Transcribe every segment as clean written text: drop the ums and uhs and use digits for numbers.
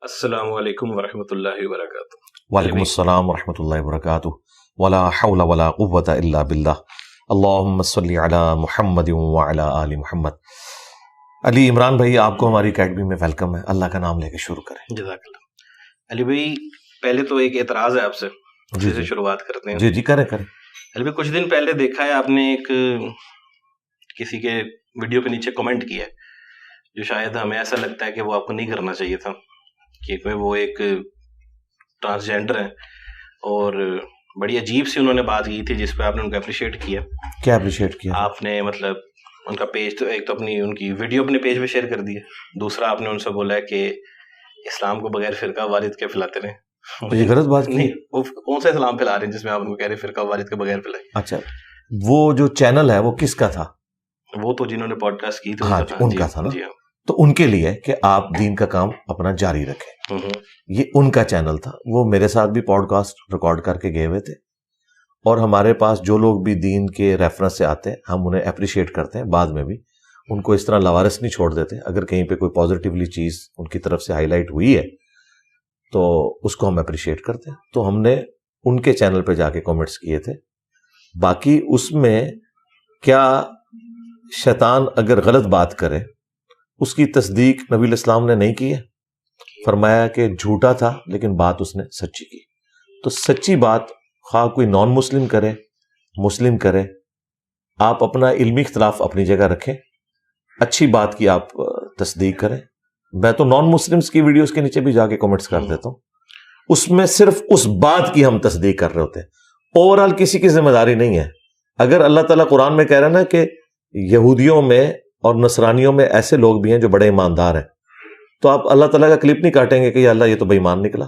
السلام علیکم ورحمۃ اللہ وبرکاتہ۔ وعلیکم السلام ورحمۃ اللہ وبرکاتہ۔ ولا حول ولا قوۃ الا باللہ۔ اللہم صلی علی محمد وعلی آل محمد۔ علی عمران بھائی، آپ کو ہماری اکیڈمی میں ویلکم ہے۔ اللہ کا نام لے کے شروع کریں۔ جزاک اللہ۔ علی بھائی، پہلے تو ایک اعتراض ہے آپ سے، جی سے شروعات کرتے ہیں۔ جی کریں۔ علی بھائی، کچھ دن پہلے دیکھا ہے آپ نے ایک کسی کے ویڈیو کے نیچے کمنٹ کیا ہے جو شاید ہمیں ایسا لگتا ہے کہ وہ آپ کو نہیں کرنا چاہیے تھا، کہ وہ ایک ٹرانسجینڈر ہیں اور بڑی عجیب سی انہوں نے بات کی تھی جس پہ آپ نے ان کو اپریشیٹ کیا۔ کیا اپریشیٹ کیا؟ آپ نے مطلب ان کا پیج تو ایک تو ان کی ویڈیو اپنے پیج پہ شیئر کر دی ہے، دوسرا آپ نے ان سے بولا ہے کہ اسلام کو بغیر فرقہ والد کے پھیلاتے رہیں۔ تو یہ غلط بات کی؟ نہیں، وہ کون سا اسلام پھیلا رہے ہیں جس میں آپ ان کو کہہ رہے ہیں فرقہ والد کے بغیر پھیلائیں؟ اچھا، وہ جو چینل ہے وہ کس کا تھا؟ وہ تو جنہوں نے پوڈ کاسٹ کی ہاں ان کا تھا نا۔ تو ان کے لیے کہ آپ دین کا کام اپنا جاری رکھیں، یہ ان کا چینل تھا۔ وہ میرے ساتھ بھی پوڈ کاسٹ ریکارڈ کر کے گئے ہوئے تھے، اور ہمارے پاس جو لوگ بھی دین کے ریفرنس سے آتے ہیں ہم انہیں اپریشیٹ کرتے ہیں، بعد میں بھی ان کو اس طرح لاوارث نہیں چھوڑ دیتے۔ اگر کہیں پہ کوئی پازیٹیولی چیز ان کی طرف سے ہائی لائٹ ہوئی ہے تو اس کو ہم اپریشیٹ کرتے ہیں۔ تو ہم نے ان کے چینل پہ جا کے کامنٹس کیے تھے۔ باقی اس میں کیا شیطان اگر غلط بات کرے اس کی تصدیق نبی الاسلام نے نہیں کی ہے، فرمایا کہ جھوٹا تھا لیکن بات اس نے سچی کی۔ تو سچی بات خواہ کوئی نان مسلم کرے مسلم کرے، آپ اپنا علمی اختلاف اپنی جگہ رکھیں، اچھی بات کی آپ تصدیق کریں۔ میں تو نان مسلمس کی ویڈیوز کے نیچے بھی جا کے کمنٹس کر دیتا ہوں، اس میں صرف اس بات کی ہم تصدیق کر رہے ہوتے ہیں، اوورآل کسی کی ذمہ داری نہیں ہے۔ اگر اللہ تعالیٰ قرآن میں کہہ رہا ہے نا کہ یہودیوں میں اور نصرانیوں میں ایسے لوگ بھی ہیں جو بڑے ایماندار ہیں، تو آپ اللہ تعالیٰ کا کلپ نہیں کاٹیں گے کہ یا اللہ یہ تو بے ایمان نکلا،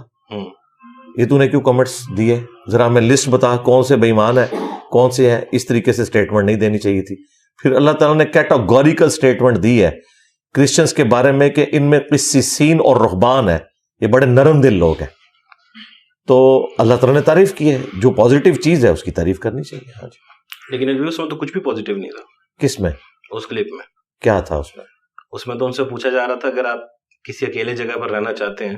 یہ تو نے کیوں کمنٹس دیے، ذرا ہمیں لسٹ بتا کون سے بے ایمان ہے کون سے ہیں۔ اس طریقے سے سٹیٹمنٹ نہیں دینی چاہیے تھی۔ پھر اللہ تعالیٰ نے کیٹاگوریکل سٹیٹمنٹ دی ہے کرسچنس کے بارے میں کہ ان میں قسیسین اور رہبان ہے، یہ بڑے نرم دل لوگ ہیں۔ تو اللہ تعالیٰ نے تعریف کی ہے، جو پازیٹیو چیز ہے اس کی تعریف کرنی چاہیے۔ ہاں جی، لیکن اس میں تو کچھ بھی پازیٹیو نہیں تھا۔ کس میں؟ اس کلپ میں کیا تھا؟ اس میں تو ان سے پوچھا جا رہا تھا اگر آپ کسی اکیلے جگہ پر رہنا چاہتے ہیں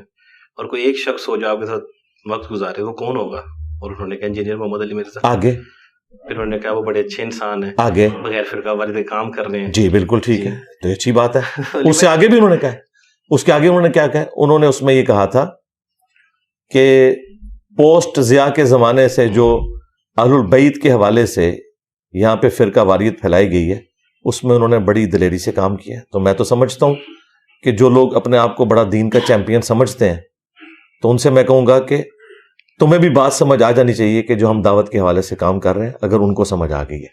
اور کوئی ایک شخص ہو جو آپ کے ساتھ وقت گزارے، وہ کون ہوگا؟ اور انہوں نے کہا انجینئر محمد علی مرزا۔ آگے پھر انہوں نے کہا وہ بڑے اچھے انسان ہیں، آگے بغیر فرقہ والد کام کر رہے ہیں۔ جی بالکل ٹھیک ہے، تو اچھی بات ہے۔ اس سے آگے بھی انہوں نے کہا، اس کے آگے انہوں نے کیا کہا؟ انہوں نے اس میں یہ کہا تھا کہ پوسٹ ضیاء کے زمانے سے جو اہل البیت کے حوالے سے یہاں پہ فرقہ واریت پھیلائی گئی ہے اس میں انہوں نے بڑی دلیری سے کام کیا ہے۔ تو میں تو سمجھتا ہوں کہ جو لوگ اپنے آپ کو بڑا دین کا چیمپئن سمجھتے ہیں تو ان سے میں کہوں گا کہ تمہیں بھی بات سمجھ آ جانی چاہیے کہ جو ہم دعوت کے حوالے سے کام کر رہے ہیں اگر ان کو سمجھ آ گئی ہے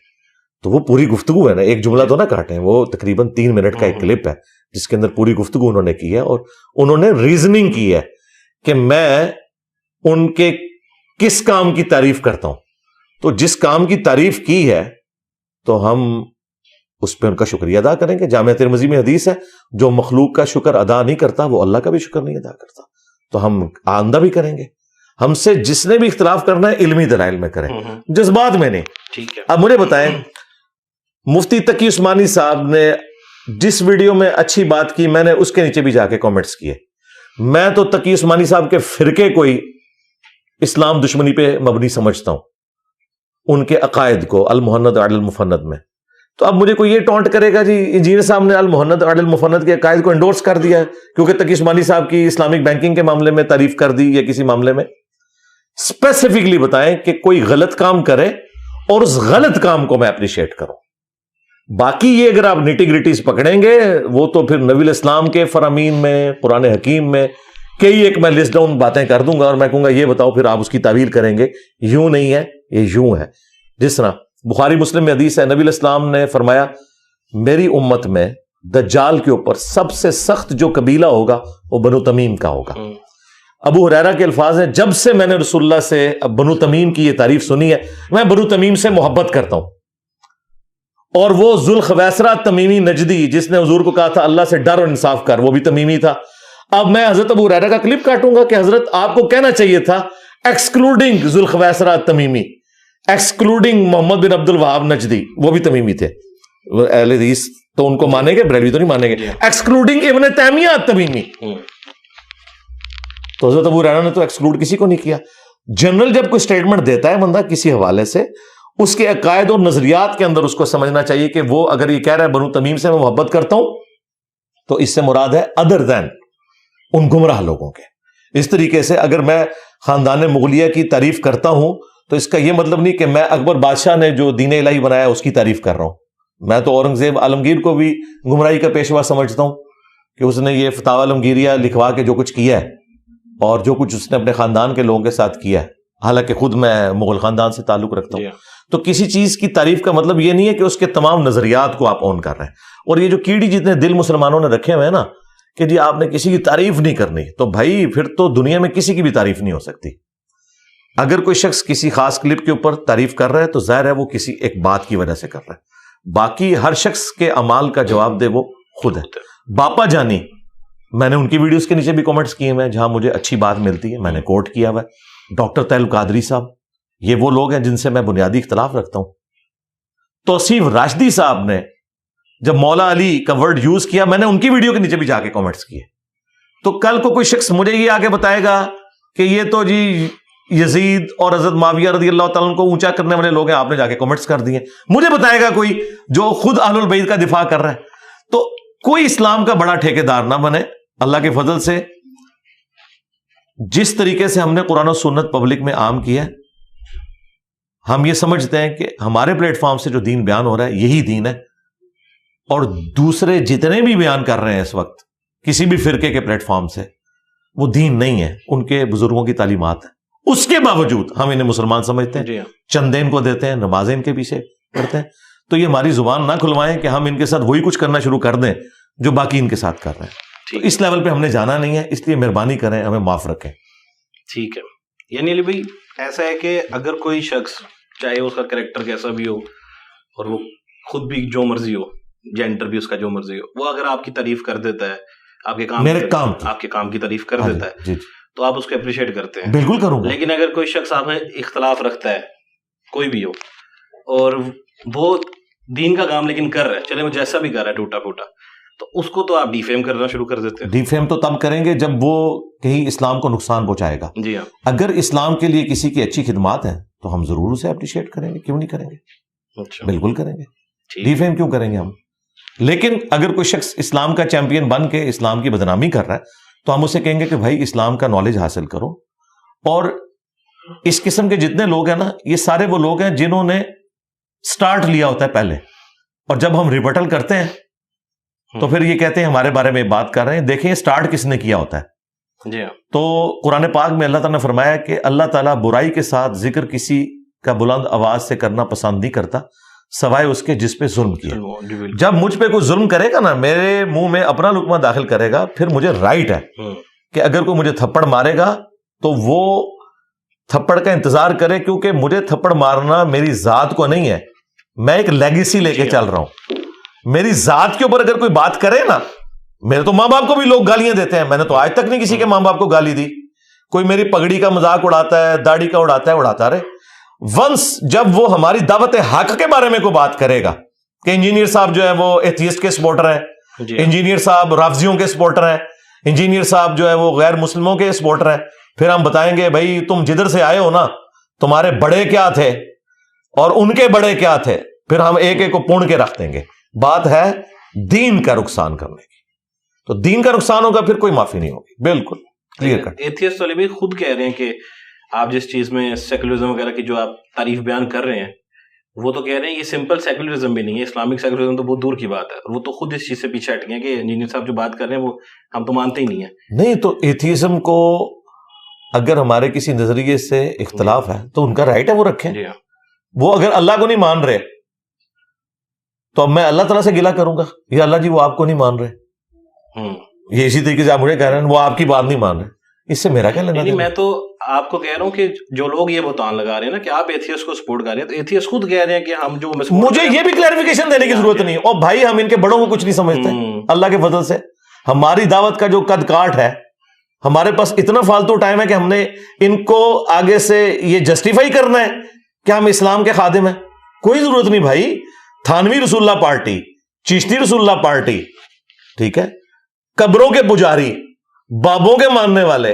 تو وہ پوری گفتگو ہے نا، ایک جملہ تو نہ کاٹیں، وہ تقریباً 3 منٹ کا ایک کلپ ہے جس کے اندر پوری گفتگو انہوں نے کی ہے، اور انہوں نے ریزننگ کی ہے کہ میں ان کے کس کام کی تعریف کرتا ہوں۔ تو جس کام کی تعریف کی ہے تو ہم اس پہ ان کا شکریہ ادا کریں گے۔ جامعہ ترمذی میں حدیث ہے جو مخلوق کا شکر ادا نہیں کرتا وہ اللہ کا بھی شکر نہیں ادا کرتا، تو ہم آئندہ بھی کریں گے۔ ہم سے جس نے بھی اختلاف کرنا ہے علمی دلائل میں کریں، جذبات میں نہیں۔ ٹھیک ہے، اب مجھے بتائیں، مفتی تقی عثمانی صاحب نے جس ویڈیو میں اچھی بات کی میں نے اس کے نیچے بھی جا کے کامنٹس کیے۔ میں تو تقی عثمانی صاحب کے فرقے کوئی اسلام دشمنی پہ مبنی سمجھتا ہوں، ان کے عقائد کو المحند علی المفند میں۔ تو اب مجھے کوئی یہ ٹونٹ کرے گا جی انجینئر صاحب نے المحند علی المفند کے عقائد کو انڈورس کر دیا ہے کیونکہ تقی عثمانی صاحب کی اسلامک بینکنگ کے معاملے میں تعریف کر دی یا کسی معاملے میں۔ اسپیسیفکلی بتائیں کہ کوئی غلط کام کرے اور اس غلط کام کو میں اپریشیٹ کروں۔ باقی یہ اگر آپ نیٹی گریٹیز پکڑیں گے وہ تو پھر نبی الاسلام کے فرامین میں، قرآن حکیم میں کئی ایک میں لسٹ ڈاؤن باتیں کر دوں گا اور میں کہوں گا یہ بتاؤ، پھر آپ اس کی تعویل کریں گے یوں نہیں ہے یہ یوں ہے۔ جس طرح بخاری مسلم میں حدیث ہے، نبی الاسلام نے فرمایا میری امت میں دجال کے اوپر سب سے سخت جو قبیلہ ہوگا وہ بنو تمیم کا ہوگا۔ ابو ہریرہ کے الفاظ ہیں جب سے میں نے رسول اللہ سے بنو تمیم کی یہ تعریف سنی ہے میں بنو تمیم سے محبت کرتا ہوں۔ اور وہ ذوالخویسرہ تمیمی نجدی جس نے حضور کو کہا تھا اللہ سے ڈر اور انصاف کر، وہ بھی تمیمی تھا۔ اب میں حضرت ابو ہریرہ کا کلپ کاٹوں گا کہ حضرت آپ کو کہنا چاہیے تھا ایکسکلوڈنگ ذوالخویسرہ تمیمی، ایکسکلوڈنگ محمد بن عبد الوہاب نجدی، وہ بھی تمیمی تھے۔ اہل حدیث تو ان کو مانیں گے، بریلوی تو نہیں مانیں گے۔ ایکسکلوڈنگ ابن تیمیہ تمیمی، تو حضرت ابو ہریرہ نے تو ایکسکلوڈ کسی کو نہیں کیا. جنرل جب کوئی اسٹیٹمنٹ دیتا ہے بندہ کسی حوالے سے, اس کے عقائد اور نظریات کے اندر اس کو سمجھنا چاہیے کہ وہ اگر یہ کہہ رہا ہے بنو تمیم سے میں محبت کرتا ہوں, تو اس سے مراد ہے ادر دین ان گمراہ لوگوں کے. اس طریقے سے اگر میں خاندان مغلیہ کی تعریف کرتا ہوں تو اس کا یہ مطلب نہیں کہ میں اکبر بادشاہ نے جو دین الہی بنایا اس کی تعریف کر رہا ہوں. میں تو اورنگزیب عالمگیر کو بھی گمراہی کا پیشوا سمجھتا ہوں کہ اس نے یہ فتاوی عالمگیریہ لکھوا کے جو کچھ کیا ہے اور جو کچھ اس نے اپنے خاندان کے لوگوں کے ساتھ کیا ہے, حالانکہ خود میں مغل خاندان سے تعلق رکھتا ہوں. تو کسی چیز کی تعریف کا مطلب یہ نہیں ہے کہ اس کے تمام نظریات کو آپ اون کر رہے ہیں. اور یہ جو کیڑی جتنے دل مسلمانوں نے رکھے ہوئے ہیں نا کہ جی آپ نے کسی کی تعریف نہیں کرنی, تو بھائی پھر تو دنیا میں کسی کی بھی تعریف نہیں ہو سکتی. اگر کوئی شخص کسی خاص کلپ کے اوپر تعریف کر رہا ہے تو ظاہر ہے وہ کسی ایک بات کی وجہ سے کر رہا ہے. باقی ہر شخص کے اعمال کا جواب دے وہ خود ہے. باپا جانی, میں نے ان کی ویڈیوز کے نیچے بھی کامنٹس کیے ہیں جہاں مجھے اچھی بات ملتی ہے, میں نے کوٹ کیا ہوا ہے. ڈاکٹر طیل قادری صاحب, یہ وہ لوگ ہیں جن سے میں بنیادی اختلاف رکھتا ہوں. توصیف راشدی صاحب نے جب مولا علی کا ورڈ یوز کیا, میں نے ان کی ویڈیو کے نیچے بھی جا کے کامنٹس کیے. تو کل کو کوئی شخص مجھے یہ آگے بتائے گا کہ یہ تو جی یزید اور حضرت معاویہ رضی اللہ تعالیٰ عنہ کو اونچا کرنے والے لوگ ہیں, آپ نے جا کے کامنٹس کر دیے. مجھے بتائے گا کوئی جو خود اہل البیت کا دفاع کر رہا ہے. تو کوئی اسلام کا بڑا ٹھیکیدار نہ بنے. اللہ کے فضل سے جس طریقے سے ہم نے قرآن و سنت پبلک میں عام کیا ہے, ہم یہ سمجھتے ہیں کہ ہمارے پلیٹ فارم سے جو دین بیان ہو رہا ہے یہی دین ہے, اور دوسرے جتنے بھی بیان کر رہے ہیں اس وقت کسی بھی فرقے کے پلیٹ فارم سے, وہ دین نہیں ہے, ان کے بزرگوں کی تعلیمات ہیں. اس کے باوجود ہم انہیں مسلمان سمجھتے ہیں, چندے ان کو دیتے ہیں, نمازیں ان کے پیچھے پڑھتے ہیں. تو یہ ہماری زبان نہ کھلوائیں کہ ہم ان کے ساتھ وہی کچھ کرنا شروع کر دیں جو باقی ان کے ساتھ کر رہے ہیں. تو اس لیول پہ ہم نے جانا نہیں ہے, اس لیے مہربانی کریں ہمیں معاف رکھیں. ٹھیک ہے. یعنی علی بھائی ایسا ہے کہ اگر کوئی شخص چاہے اس کا کریکٹر کیسا بھی ہو اور وہ خود بھی جو مرضی ہو, جینڈر بھی اس کا جو مرضی ہو, وہ اگر آپ کی تعریف کر دیتا ہے, آپ کے کام کی تعریف کر دیتا ہے, تو آپ اس کو اپریشیٹ کرتے ہیں. بالکل کروں گا. لیکن اگر کوئی شخص آپ میں اختلاف رکھتا ہے, کوئی بھی ہو, اور وہ دین کا کام لیکن کر رہا ہے, چلے وہ جیسا بھی کر رہا ہے ٹوٹا پھوٹا, تو اس کو تو آپ ڈیفیم کرنا شروع کر دیتے ہیں. ڈیفیم تو تب کریں گے جب وہ کہیں اسلام کو نقصان پہنچائے گا. جی ہاں. اگر اسلام کے لیے کسی کی اچھی خدمات ہیں تو ہم ضرور اسے اپریشیٹ کریں گے, کیوں نہیں کریں گے؟ اچھا, بالکل کریں گے. ڈیفیم کیوں کریں گے ہم؟ لیکن اگر کوئی شخص اسلام کا چیمپئن بن کے اسلام کی بدنامی کر رہا ہے تو ہم اسے کہیں گے کہ بھائی اسلام کا نالج حاصل کرو. اور اس قسم کے جتنے لوگ ہیں نا, یہ سارے وہ لوگ ہیں جنہوں نے سٹارٹ لیا ہوتا ہے پہلے, اور جب ہم ریبٹل کرتے ہیں تو پھر یہ کہتے ہیں ہمارے بارے میں بات کر رہے ہیں. دیکھیں سٹارٹ کس نے کیا ہوتا ہے. جی. تو قرآن پاک میں اللہ تعالیٰ نے فرمایا کہ اللہ تعالیٰ برائی کے ساتھ ذکر کسی کا بلند آواز سے کرنا پسند نہیں کرتا سوائے اس کے جس پہ ظلم کیا. جب مجھ پہ کوئی ظلم کرے گا نا, میرے منہ میں اپنا لقمہ داخل کرے گا, پھر مجھے رائٹ ہے کہ اگر کوئی مجھے تھپڑ مارے گا تو وہ تھپڑ کا انتظار کرے, کیونکہ مجھے تھپڑ مارنا میری ذات کو نہیں ہے, میں ایک لیگیسی لے کے چل رہا ہوں. میری ذات کے اوپر اگر کوئی بات کرے نا, میرے تو ماں باپ کو بھی لوگ گالیاں دیتے ہیں, میں نے تو آج تک نہیں کسی کے ماں باپ کو گالی دی. کوئی میری پگڑی کا مذاق اڑاتا ہے, داڑھی کا اڑاتا رہے. ونس جب وہ ہماری دعوت حق کے بارے میں کوئی بات کرے گا کہ انجینئر صاحب جو ہے وہ ایتھیسٹ کے سپورٹر ہیں, انجینئر صاحب رافضیوں کے سپورٹر ہیں, انجینئر صاحب جو ہے وہ غیر مسلموں کے سپورٹر ہیں, پھر ہم بتائیں گے بھائی تم جدھر سے آئے ہو نا, تمہارے بڑے کیا تھے اور ان کے بڑے کیا تھے, پھر ہم ایک ایک کو پون کے رکھ دیں گے. بات ہے دین کا نقصان کرنے کی, تو دین کا نقصان ہوگا پھر کوئی معافی نہیں ہوگی. بالکل کلیئر کٹ. ایتھیسٹ والے بھی خود کہہ رہے ہیں کہ آپ جس چیز میں سیکولرزم وغیرہ کی جو آپ تعریف بیان کر رہے ہیں, وہ تو کہہ رہے ہیں یہ سمپل سیکولرزم بھی نہیں ہے, اسلامک سیکولرزم تو بہت دور کی بات ہے. اور وہ تو خود اس چیز سے پیچھے ہٹ گئے کہ انجینئر صاحب جو بات کر رہے ہیں وہ ہم تو مانتے ہی نہیں ہیں. نہیں تو ایتھیزم کو اگر ہمارے کسی نظریے سے اختلاف ہے تو ان کا رائٹ ہے, وہ رکھیں. وہ اگر اللہ کو نہیں مان رہے تو اب میں اللہ تعالیٰ سے گلہ کروں گا یا اللہ جی وہ آپ کو نہیں مان رہے, یہ اسی طریقے سے آپ مجھے کہہ رہے ہیں وہ آپ کی بات نہیں مان رہے, اس سے میرا کیا لینا دینا؟ میں تو آپ کو کہہ رہا ہوں کہ جو لوگ یہ بہتان لگا رہے ہیں نا کہ آپ ایتھیسٹ کو سپورٹ کر رہے ہیں, تو ایتھیسٹ خود کہہ رہے ہیں کہ ہم جو, مجھے یہ بھی کلیریفیکیشن دینے کی ضرورت نہیں. اور بھائی ہم ان کے بڑوں کو کچھ نہیں سمجھتے, اللہ کے فضل سے ہماری دعوت کا جو قد کاٹ ہے, ہمارے پاس اتنا فالتو ٹائم ہے کہ ہم نے ان کو آگے سے یہ جسٹیفائی کرنا ہے کہ ہم اسلام کے خادم ہیں. کوئی ضرورت نہیں بھائی. تھانوی رسول اللہ پارٹی, چشتی رسول اللہ پارٹی, ٹھیک ہے, قبروں کے پجاری, بابوں کے ماننے والے,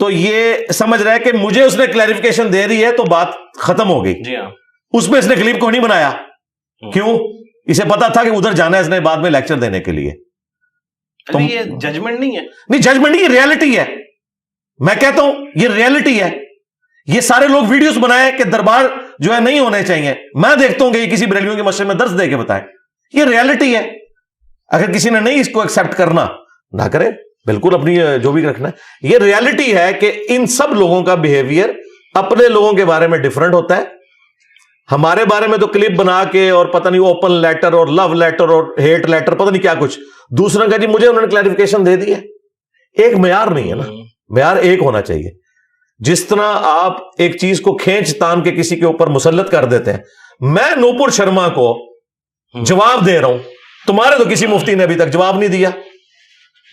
تو یہ سمجھ رہا ہے کہ مجھے اس نے کلیریفیکیشن دے رہی ہے تو بات ختم ہو گئی. جی ہاں. اس میں اس نے کلپ کو نہیں بنایا. کیوں؟ اسے پتا تھا کہ ادھر جانا ہے اس نے بعد میں لیکچر دینے کے لیے. تو یہ ججمنٹ نہیں ہے. نہیں ججمنٹ نہیں, یہ ریالٹی ہے. میں کہتا ہوں یہ ریالٹی ہے. یہ سارے لوگ ویڈیوز بنائے کہ دربار جو ہے نہیں ہونے چاہیے. میں دیکھتا ہوں کہ یہ کسی بریلویوں کے مسئلے میں درس دے کے بتائیں. یہ ریالٹی ہے. اگر کسی نے نہیں اس کو ایکسپٹ کرنا نہ کرے, بالکل اپنی جو بھی رکھنا ہے. یہ ریالٹی ہے کہ ان سب لوگوں کا بیہیویئر اپنے لوگوں کے بارے میں ڈفرنٹ ہوتا ہے. ہمارے بارے میں تو کلپ بنا کے اور پتہ نہیں اوپن لیٹر اور لو لیٹر اور ہیٹ لیٹر پتہ نہیں کیا کچھ. دوسرا کا جی مجھے انہوں نے کلیریفیکیشن دے دی ہے. ایک معیار نہیں ہے نا, معیار ایک ہونا چاہیے. جس طرح آپ ایک چیز کو کھینچ تان کے کسی کے اوپر مسلط کر دیتے ہیں. میں نوپور شرما کو جواب دے رہا ہوں, تمہارے تو کسی مفتی نے ابھی تک جواب نہیں دیا.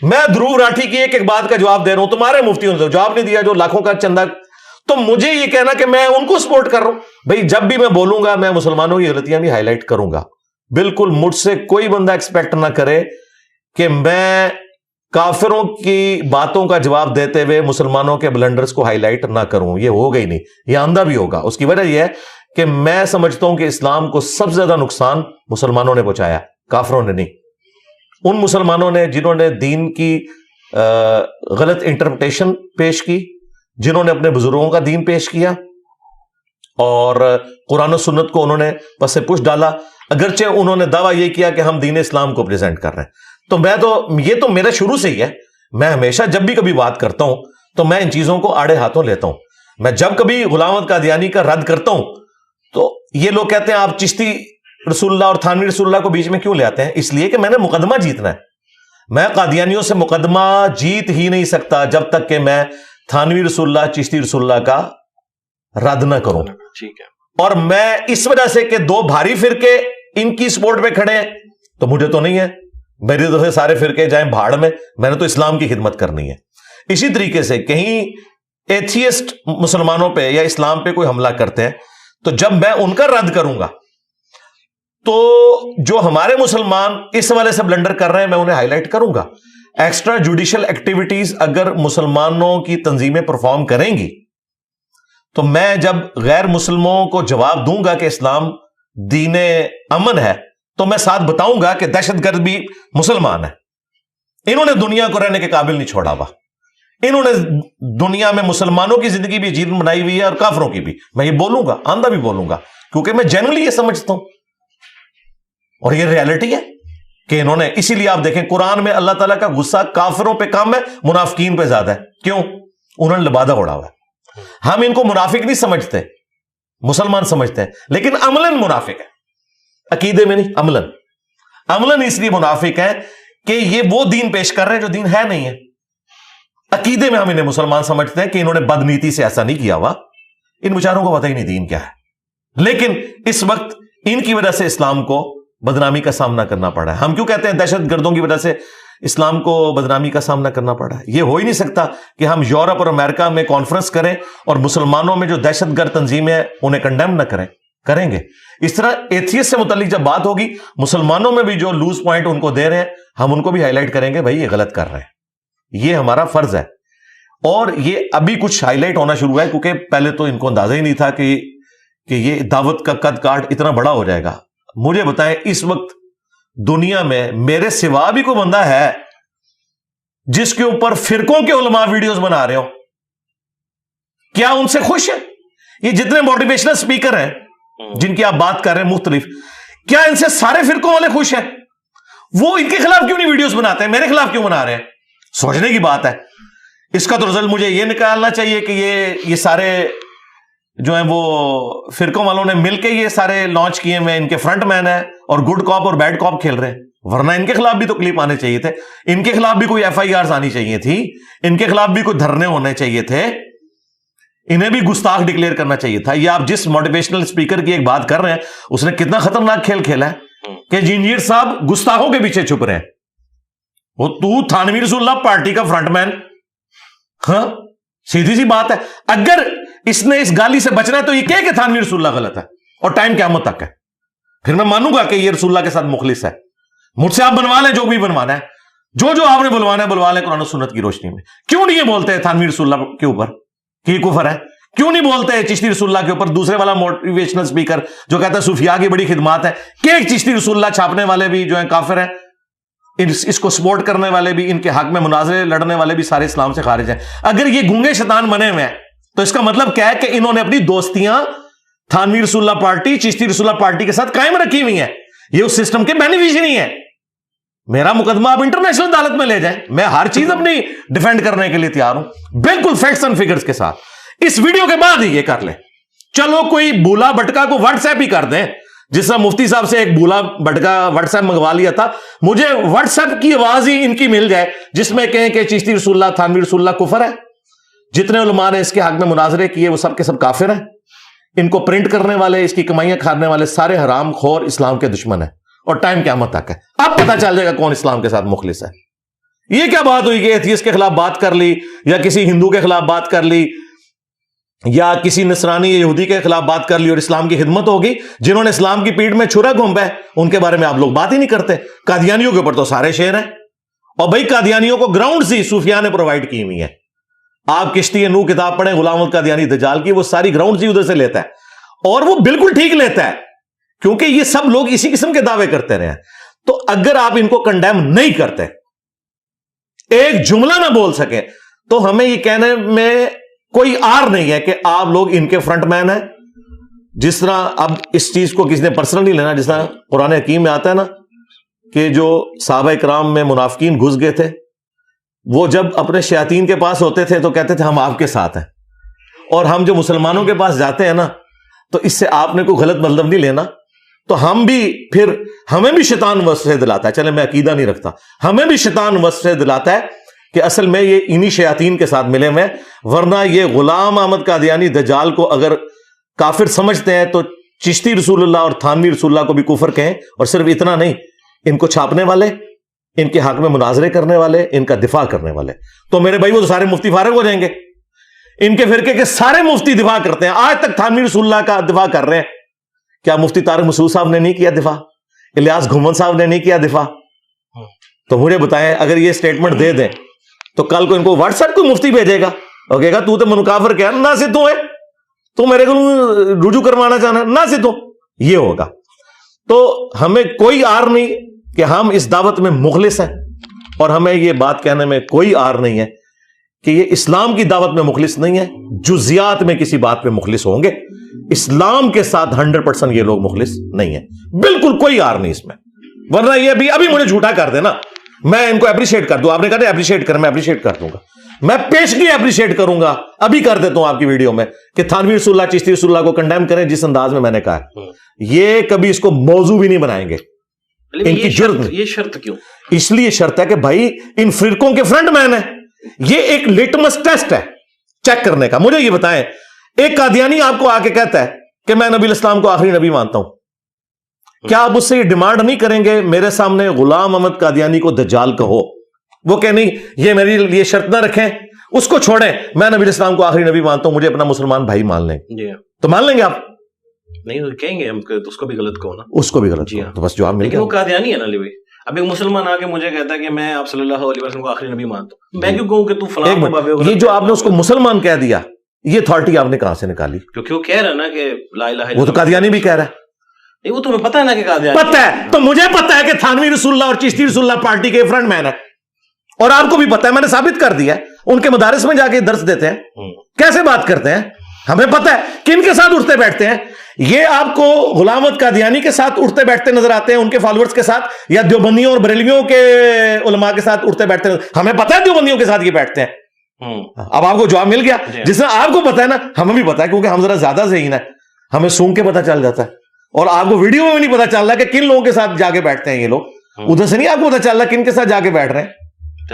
میں دھرو راٹھی کی ایک ایک بات کا جواب دے رہا ہوں, تمہارے مفتیوں نے تو جواب نہیں دیا جو لاکھوں کا چندہ. تو مجھے یہ کہنا کہ میں ان کو سپورٹ کر رہا ہوں. بھائی جب بھی میں بولوں گا میں مسلمانوں کی غلطیاں بھی ہائی لائٹ کروں گا. بالکل مجھ سے کوئی بندہ ایکسپیکٹ نہ کرے کہ میں کافروں کی باتوں کا جواب دیتے ہوئے مسلمانوں کے بلنڈرز کو ہائی لائٹ نہ کروں. یہ ہوگا ہی نہیں, یہ آندہ بھی ہوگا. اس کی وجہ یہ ہے کہ میں سمجھتا ہوں کہ اسلام کو سب سے زیادہ نقصان مسلمانوں نے پہنچایا, کافروں نے نہیں. ان مسلمانوں نے جنہوں نے دین کی غلط انٹرپریٹیشن پیش کی, جنہوں نے اپنے بزرگوں کا دین پیش کیا اور قرآن و سنت کو انہوں نے پس پش ڈالا, اگرچہ انہوں نے دعویٰ یہ کیا کہ ہم دین اسلام کو پریزنٹ کر رہے ہیں. تو میں تو یہ تو میرا شروع سے ہی ہے. میں ہمیشہ جب بھی کبھی بات کرتا ہوں تو میں ان چیزوں کو آڑے ہاتھوں لیتا ہوں. میں جب کبھی غلام احمد قادیانی کا رد کرتا ہوں تو یہ لوگ کہتے ہیں آپ چشتی رسول اللہ اور تھانوی رسول اللہ کو بیچ میں کیوں لے آتے ہیں؟ اس لیے کہ میں نے مقدمہ جیتنا ہے. میں قادیانیوں سے مقدمہ جیت ہی نہیں سکتا جب تک کہ میں تھانوی رسول اللہ چشتی رسول اللہ کا رد نہ کروں. ٹھیک ہے. اور میں اس وجہ سے کہ دو بھاری فرقے ان کی سپورٹ پہ کھڑے ہیں تو مجھے تو نہیں ہے, میری طرف سے سارے فرقے جائیں بھاڑ میں نے تو اسلام کی خدمت کرنی ہے. اسی طریقے سے کہیں ایتھیسٹ مسلمانوں پہ یا اسلام پہ کوئی حملہ کرتے ہیں تو جب میں ان کا رد کروں گا تو جو ہمارے مسلمان اس والے سے بلنڈر کر رہے ہیں میں انہیں ہائی لائٹ کروں گا. ایکسٹرا جوڈیشل ایکٹیویٹیز اگر مسلمانوں کی تنظیمیں پرفارم کریں گی تو میں جب غیر مسلموں کو جواب دوں گا کہ اسلام دین امن ہے تو میں ساتھ بتاؤں گا کہ دہشت گرد بھی مسلمان ہے. انہوں نے دنیا کو رہنے کے قابل نہیں چھوڑا ہوا. انہوں نے دنیا میں مسلمانوں کی زندگی بھی جیون بنائی ہوئی ہے اور کافروں کی بھی. میں یہ بولوں گا, آندہ بھی بولوں گا, کیونکہ میں جنرلی یہ سمجھتا ہوں اور یہ ریالٹی ہے کہ انہوں نے. اسی لیے آپ دیکھیں قرآن میں اللہ تعالیٰ کا غصہ کافروں پہ کم ہے, منافقین پہ زیادہ ہے. کیوں؟ انہوں نے لبادہ اڑا ہوا ہے. ہم ان کو منافق نہیں سمجھتے, مسلمان سمجھتے ہیں, لیکن عملاً منافق ہے, عقیدے میں نہیں. عملاً اس لیے منافق ہے کہ یہ وہ دین پیش کر رہے ہیں جو دین ہے نہیں ہے. عقیدے میں ہم انہیں مسلمان سمجھتے ہیں کہ انہوں نے بدنیتی سے ایسا نہیں کیا ہوا, ان بیچاروں کو پتہ ہی نہیں دین کیا ہے. لیکن اس وقت ان کی وجہ سے اسلام کو بدنامی کا سامنا کرنا پڑا ہے. ہم کیوں کہتے ہیں دہشت گردوں کی وجہ سے اسلام کو بدنامی کا سامنا کرنا پڑا ہے؟ یہ ہو ہی نہیں سکتا کہ ہم یورپ اور امریکہ میں کانفرنس کریں اور مسلمانوں میں جو دہشت گرد تنظیمیں ہیں انہیں کنڈیم نہ کریں گے. اس طرح ایتھیس سے متعلق جب بات ہوگی, مسلمانوں میں بھی جو لوز پوائنٹ ان کو دے رہے ہیں ہم ان کو بھی ہائی لائٹ کریں گے, بھائی یہ غلط کر رہے ہیں, یہ ہمارا فرض ہے. اور یہ ابھی کچھ ہائی لائٹ ہونا شروع ہوا ہے کیونکہ پہلے تو ان کو اندازہ ہی نہیں تھا کہ یہ دعوت کا قد کاٹ اتنا بڑا ہو جائے گا. مجھے بتائیں اس وقت دنیا میں میرے سوا بھی کوئی بندہ ہے جس کے اوپر فرقوں کے علماء ویڈیوز بنا رہے ہو؟ کیا ان سے خوش ہے؟ یہ جتنے موٹیویشنل سپیکر ہیں جن کی آپ بات کر رہے ہیں مختلف, کیا ان سے سارے فرقوں والے خوش ہیں؟ وہ ان کے خلاف کیوں نہیں ویڈیوز بناتے ہیں, میرے خلاف کیوں بنا رہے ہیں؟ سوچنے کی بات ہے. اس کا تو رزلٹ مجھے یہ نکالنا چاہیے کہ یہ سارے جو ہیں وہ فرقوں والوں نے مل کے یہ سارے لانچ کیے ہوئے ان کے فرنٹ مین ہیں اور گڈ کاپ اور بیڈ کاپ کھیل رہے ہیں. ورنہ ان کے خلاف بھی تو کلپ آنے چاہیے تھے, ان کے خلاف بھی کوئی ایف آئی آرز آنی چاہیے تھی, ان کے خلاف بھی کوئی دھرنے ہونے چاہیے تھے, انہیں بھی گستاخ ڈکلیئر کرنا چاہیے تھا. یہ آپ جس موٹیویشنل اسپیکر کی ایک بات کر رہے ہیں اس نے کتنا خطرناک کھیل کھیلا ہے کہ انجینئر صاحب گستاخوں کے پیچھے چھپ رہے ہیں. وہ تو تھانوی رسول اللہ پارٹی کا فرنٹ مین, ہاں سیدھی سی بات ہے. اگر اس نے اس گالی سے بچنا ہے تو یہ کہ تھانوی رسول اللہ غلط ہے اور ٹائم قیامت تک ہے, پھر میں مانوں گا کہ یہ رسول اللہ کے ساتھ مخلص ہے. مجھ سے آپ بنوا لیں جو بھی بنوانا ہے, جو آپ نے بلوانا ہے بلوا لیں قرآن و سنت کی روشنی میں. کیوں نہیں یہ بولتے تھانوی رسول اللہ کے اوپر کہ یہ کفر ہے؟ کیوں نہیں بولتے چشتی رسول اللہ کے اوپر دوسرے والا موٹیویشنل اسپیکر جو کہتا ہے صوفیاء کی بڑی خدمات ہے کہ ایک چشتی رسول اللہ چھاپنے والے بھی جو ہیں کافر ہیں, اس کو سپورٹ کرنے والے بھی, ان کے حق میں مناظرے لڑنے والے بھی سارے اسلام سے خارج ہیں. اگر یہ گونگے شیطان بنے ہوئے ہیں تو اس کا مطلب کیا ہے کہ انہوں نے اپنی دوستیاں تھانوی رسول اللہ پارٹی, چشتی رسول اللہ پارٹی کے ساتھ قائم رکھی ہوئی ہیں. یہ اس سسٹم کے بینیفیشری ہیں. میرا مقدمہ آپ انٹرنیشنل عدالت میں لے جائیں, میں ہر چیز اپنی ڈیفینڈ کرنے کے لیے تیار ہوں, بالکل فیکٹس اینڈ فگرز کے ساتھ. اس ویڈیو کے بعد ہی یہ کر لیں. چلو کوئی بولا بٹکا کو واٹس ایپ ہی کر دیں, جس طرح مفتی صاحب سے ایک بولا بٹکا واٹس ایپ منگوا لیا تھا, مجھے واٹس ایپ کی آواز ہی ان کی مل جائے جس میں کہیں کہ چشتی رسول اللہ تھانوی رسول اللہ کفر ہے. جتنے علماء نے اس کے حق میں مناظرے کیے وہ سب کے سب کافر ہیں. ان کو پرنٹ کرنے والے, اس کی کمائیاں کھانے والے سارے حرام خور اسلام کے دشمن ہیں, اور ٹائم قیامت تک ہے. اب پتہ چل جائے گا کون اسلام کے ساتھ مخلص ہے. یہ کیا بات ہوئی کہ ایتھیسٹ کے خلاف بات کر لی, یا کسی ہندو کے خلاف بات کر لی, یا کسی نصرانی یا یہودی کے خلاف بات کر لی اور اسلام کی خدمت ہوگی؟ جنہوں نے اسلام کی پیٹھ میں چھرا گھونپا ہے ان کے بارے میں آپ لوگ بات ہی نہیں کرتے. قادیانیوں کے اوپر تو سارے شعر ہیں, اور بھائی قادیانیوں کو گراؤنڈ سی صوفیاء نے پرووائڈ کی ہوئی ہے. آپ کشتی نو کتاب پڑھیں غلام احمد قادیانی دجال کی, وہ ساری گراؤنڈ سی ادھر سے لیتا ہے, اور وہ بالکل ٹھیک لیتا ہے, کیونکہ یہ سب لوگ اسی قسم کے دعوے کرتے رہے ہیں. تو اگر آپ ان کو کنڈیم نہیں کرتے, ایک جملہ نہ بول سکے, تو ہمیں یہ کہنے میں کوئی آر نہیں ہے کہ آپ لوگ ان کے فرنٹ مین ہیں. جس طرح اب اس چیز کو کسی نے پرسنل نہیں لینا, جس طرح قرآن حکیم میں آتا ہے نا کہ جو صحابہ کرام میں منافقین گھس گئے تھے, وہ جب اپنے شیاطین کے پاس ہوتے تھے تو کہتے تھے ہم آپ کے ساتھ ہیں, اور ہم جو مسلمانوں کے پاس جاتے ہیں نا تو اس سے آپ نے کوئی غلط مطلب نہیں لینا. تو ہم بھی پھر ہمیں بھی شیطان وسوسے دلاتا ہے, چلے میں عقیدہ نہیں رکھتا, ہمیں بھی شیطان وسوسے دلاتا ہے کہ اصل میں یہ انہی شیاطین کے ساتھ ملے ہوئے, ورنہ یہ غلام احمد قادیانی دجال کو اگر کافر سمجھتے ہیں تو چشتی رسول اللہ اور تھانوی رسول اللہ کو بھی کفر کہیں. اور صرف اتنا نہیں, ان کو چھاپنے والے, ان کے حق میں مناظرے کرنے والے, ان کا دفاع کرنے والے, تو میرے بھائی وہ تو سارے مفتی فارغ ہو جائیں گے. ان کے فرقے کے سارے مفتی دفاع کرتے ہیں, آج تک تھانوی رسول اللہ کا دفاع کر رہے ہیں. کیا مفتی طارق مسعود صاحب نے نہیں کیا دفاع؟ الیاس گھومن صاحب نے نہیں کیا دفاع؟ تو مجھے بتائیں, اگر یہ سٹیٹمنٹ دے دیں تو کل کو ان کو واٹس ایپ کوئی مفتی بھیجے گا اور کہے گا تو منکافر کیا نہ سے تو ہے, تو میرے کو رجوع کروانا چاہنا نہ سے تو یہ ہوگا. تو ہمیں کوئی آر نہیں کہ ہم اس دعوت میں مخلص ہیں, اور ہمیں یہ بات کہنے میں کوئی آر نہیں ہے کہ یہ اسلام کی دعوت میں مخلص نہیں ہے. جزیات میں کسی بات پہ مخلص ہوں گے, اسلام کے ساتھ 100% یہ لوگ مخلص نہیں ہیں, بالکل کوئی آر نہیں اس میں. ورنہ یہ ابھی مجھے جھوٹا کر دینا, میں ان کو اپریشیٹ کر دوں. آپ نے کہا اپریشیٹ کر, میں اپریشیٹ کر دوں گا, میں پیشگی اپریشیٹ کروں گا, ابھی کر دیتا ہوں آپ کی ویڈیو میں کہ تھانوی رسول اللہ چشتی رسول اللہ کو کنڈیم کریں جس انداز میں نے کہا ہے. یہ کبھی اس کو موضوع بھی نہیں بنائیں گے. ان کی جرت, یہ شرط کیوں؟ اس لیے شرط ہے کہ بھائی ان فرقوں کے فرنٹ مین ہیں, یہ ایک لٹمس ٹیسٹ ہے چیک کرنے کا. مجھے یہ بتائیں, ایک قادیانی آپ کو آ کے کہتا ہے کہ میں نبی الاسلام کو آخری نبی مانتا ہوں, کیا آپ اس سے یہ ڈیمانڈ نہیں کریں گے میرے سامنے غلام احمد قادیانی کو دجال کہو؟ وہ کہ نہیں, یہ میری لیے شرط نہ رکھیں, اس کو چھوڑیں, میں نبی الاسلام کو آخری نبی مانتا ہوں, مجھے اپنا مسلمان بھائی مان لیں. تو مان لیں گے آپ؟ نہیں کہیں گے ہم کہ اس کو بھی غلط کہو نا, اس کو بھی غلط کہو, تو بس جواب مل گیا. وہ قادیانی ہے نا لیوی. اب ایک مسلمان آ کے مجھے کہتا ہے کہ میں آپ صلی اللہ علیہ وسلم کو آخری نبی مانتا ہوں, میں کیوں کہوں کہ تو فلاں؟ یہ جو آپ نے اس کو مسلمان کہہ دیا, یہ اتھارٹی آپ نے کہاں سے نکالی؟ کیونکہ وہ کہہ رہا ہے نا کہ لا الہ الا اللہ, وہ تو قادیانی بھی کہہ رہا ہے. نہیں, وہ تمہیں پتہ ہے نا کہ قادیانی پتہ ہے, تو مجھے پتہ ہے کہ تھانوی رسول اللہ اور چشتی رسول اللہ پارٹی کے فرنٹ مین ہے, اور آپ کو بھی پتہ ہے, میں نے ثابت کر دیا ہے. ان کے مدارس میں جا کے درس دیتے ہیں, کیسے بات کرتے ہیں, ہمیں پتہ ہے کن کے ساتھ اٹھتے بیٹھتے ہیں. یہ آپ کو غلام احمد قادیانی کے ساتھ اٹھتے بیٹھتے نظر آتے ہیں, ان کے فالوورز کے ساتھ, یا دیوبندیوں اور بریلویوں کے علماء کے ساتھ اٹھتے بیٹھتے ہیں. ہمیں پتہ ہے دیوبندیوں کے ساتھ یہ بیٹھتے ہیں. اب آپ کو جواب مل گیا. جس طرح آپ کو پتا ہے نا, ہمیں بھی پتا ہے, کیونکہ ہم ذرا زیادہ ذہین ہے, ہمیں سونگ کے پتا چل جاتا ہے. اور آپ کو ویڈیو میں بھی نہیں پتا چل رہا کہ کن لوگوں کے ساتھ جا کے بیٹھتے ہیں یہ لوگ, ادھر سے نہیں آپ کو پتا چل رہا کن کے ساتھ جا کے بیٹھ رہے ہیں.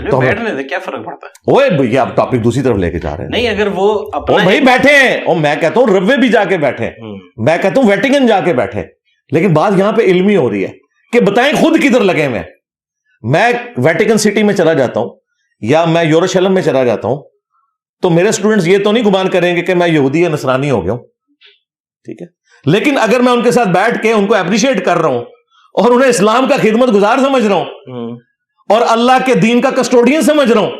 تو بیٹھنے سے کیا فرق پڑتا ہے؟ اوے بھیا آپ ٹاپک دوسری طرف لے کے جا رہے ہیں. نہیں, اگر وہ بھائی بیٹھے ہیں, اور میں کہتا ہوں ربوے بھی جا کے بیٹھے, میں کہتا ہوں ویٹنگن جا کے بیٹھے, لیکن بات یہاں پہ علمی ہو رہی ہے کہ بتائیں خود کدھر لگے ہوئے. میں ویٹیکن سٹی میں چلا جاتا ہوں یا میں یروشلم میں چلا جاتا ہوں, تو میرے اسٹوڈنٹس یہ تو نہیں گمان کریں گے کہ میں یہودی یا نصرانی ہو گیا ہوں, ٹھیک ہے. لیکن اگر میں ان کے ساتھ بیٹھ کے ان کو اپریشیٹ کر رہا ہوں اور انہیں اسلام کا خدمت گزار سمجھ رہا ہوں, اور اللہ کے دین کا کسٹوڈین سمجھ رہا ہوں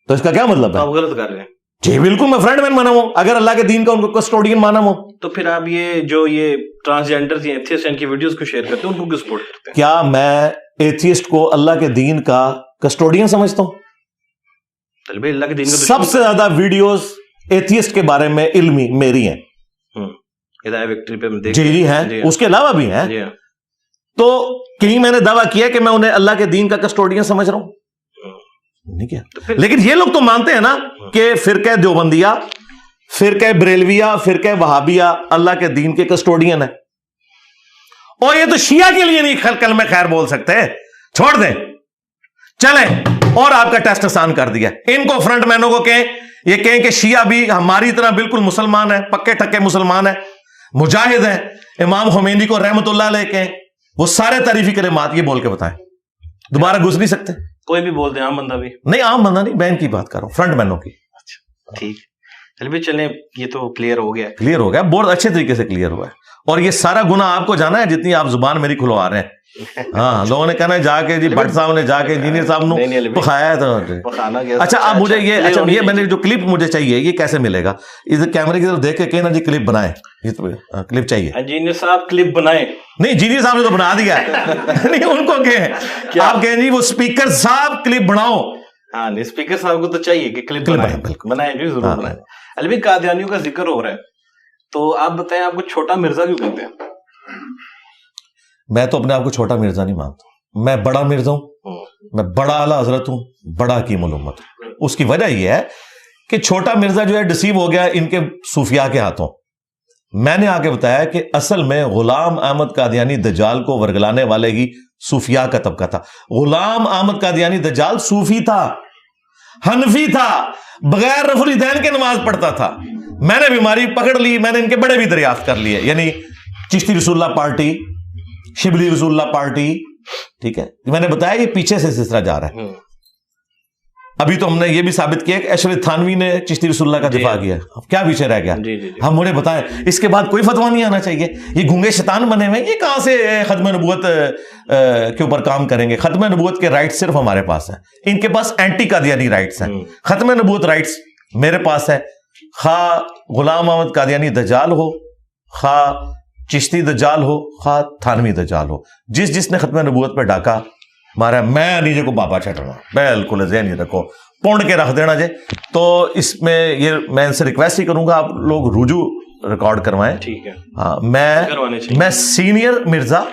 تو اس کا کیا مطلب ہے؟ آپ غلط کر رہے ہیں. جی بالکل, میں فرینڈ مین مانا ہوں اگر اللہ کے دین کا ان کو کسٹوڈین مانا ہوں. تو پھر آپ یہ جو یہ ٹرانسجینڈر یا ایتھیسٹ ان کی ویڈیوز کو شیئر کرتے ہیں ان کو کیوں سپورٹ کرتے ہیں؟ کیا میں ایتھیسٹ کو اللہ کے دین کا کسٹوڈین سمجھتا ہوں؟ اللہ کے دین کا سب سے زیادہ ویڈیوز ایتھیسٹ کے بارے میں علمی میری ہیں. ہدایت وکٹری پہ جی ہیں, اس کے علاوہ بھی ہیں. تو کہیں میں نے دعویٰ کیا کہ میں انہیں اللہ کے دین کا کسٹوڈین سمجھ رہا ہوں؟ نہیں کیا. لیکن یہ لوگ تو مانتے ہیں نا کہ فرقہ دیوبندیہ, فرقہ بریلویہ, فرقہ وہابیہ اللہ کے دین کے کسٹوڈین ہے. اور یہ تو شیعہ کے لیے نہیں کلمہ خیر بول سکتے, چھوڑ دیں. چلیں اور آپ کا ٹیسٹ آسان کر دیا. ان کو فرنٹ مینوں کو یہ کہیں کہ شیعہ بھی ہماری طرح بالکل مسلمان ہیں, پکے ٹکے مسلمان ہیں, مجاہد ہیں. امام خمینی کو رحمت اللہ علیہ کہیں, وہ سارے تعریفی کلمات یہ بول کے بتائیں. دوبارہ گھس نہیں سکتے. کوئی بھی بولتے ہیں, عام بندہ بھی نہیں, عام بندہ نہیں, بین کی بات کر رہا ہوں, فرنٹ مینوں کی. اچھا ٹھیک, چلیے بھی چلیں, یہ تو کلیئر ہو گیا. کلیئر ہو گیا, بہت اچھے طریقے سے کلیئر ہوا ہے. اور یہ سارا گناہ آپ کو جانا ہے جتنی آپ زبان میری کھلوا رہے ہیں. ہاں, لوگوں نے کہنا جا کے جی بٹ صاحب نے جا کے انجینئر صاحب نے پکھایا ہے. تو اچھا آپ مجھے یہ میں نے جو کلپ مجھے چاہیے یہ کیسے ملے گا؟ ادھر کیمرے کی طرف دیکھ کے کہنا جی کلپ بنائیں, یہ تو کلپ چاہیے. انجینئر صاحب کلپ بنائیں. نہیں, انجینئر صاحب نے تو بنا دیا ہے. نہیں, ان کو کہیں آپ کہیں جی وہ اسپیکر صاحب کلپ بناؤ. ہاں نہیں, اسپیکر صاحب کو تو چاہیے کہ کلپ بنائیں جی, ضرور بنائیں. علی قادیانیوں کا ذکر ہو رہا ہے, تو آپ بتائیں آپ کو چھوٹا مرزا کیوں کہتے ہیں؟ میں تو اپنے آپ کو چھوٹا مرزا نہیں مانتا, میں بڑا مرزا ہوں, میں بڑا اعلیٰ حضرت ہوں, بڑا حکیم الامت ہوں. اس کی وجہ یہ ہے کہ چھوٹا مرزا جو ہے ڈسیو ہو گیا ان کے صوفیاء کے ہاتھوں. میں نے آگے بتایا کہ اصل میں غلام احمد قادیانی دجال کو ورگلانے والے ہی صوفیاء کا طبقہ تھا. غلام احمد قادیانی دجال صوفی تھا, حنفی تھا, بغیر رفع الیدین کے نماز پڑھتا تھا. میں نے بیماری پکڑ لی, میں نے ان کے بڑے بھی دریافت کر لیے, یعنی چشتی رسول اللہ پارٹی, شبلی رسول اللہ پارٹی. ٹھیک ہے, میں نے بتایا یہ پیچھے سے سلسلہ جا رہا ہے. ابھی تو ہم نے یہ بھی ثابت کیا کہ اشرف تھانوی نے چشتی رسول اللہ کا دفاع کیا. اب کیا پیچھے رہ گیا؟ ہم مجھے بتائیں, اس کے بعد کوئی فتویٰ نہیں آنا چاہیے. یہ گونگے شیطان بنے ہوئے, یہ کہاں سے ختم نبوت کے اوپر کام کریں گے؟ ختم نبوت کے رائٹس صرف ہمارے پاس ہیں, ان کے پاس اینٹی قادیانی رائٹس ہیں. ختم نبوت رائٹس میرے پاس ہے, خواہ غلام احمد قادیانی دجال ہو, خواہ چشتی دجال ہو, خواہ تھانوی دجال ہو. جس نے ختم نبوت پہ ڈاکا مارا, میں نیچے کو بابا چٹنا, بالکل ذہن ہی رکھو, پونڈ کے رکھ دینا جے. تو اس میں یہ میں ان سے ریکویسٹ ہی کروں گا آپ لوگ رجوع ریکارڈ کروائیں. ٹھیک ہے, ہاں, میں سینئر مرزا,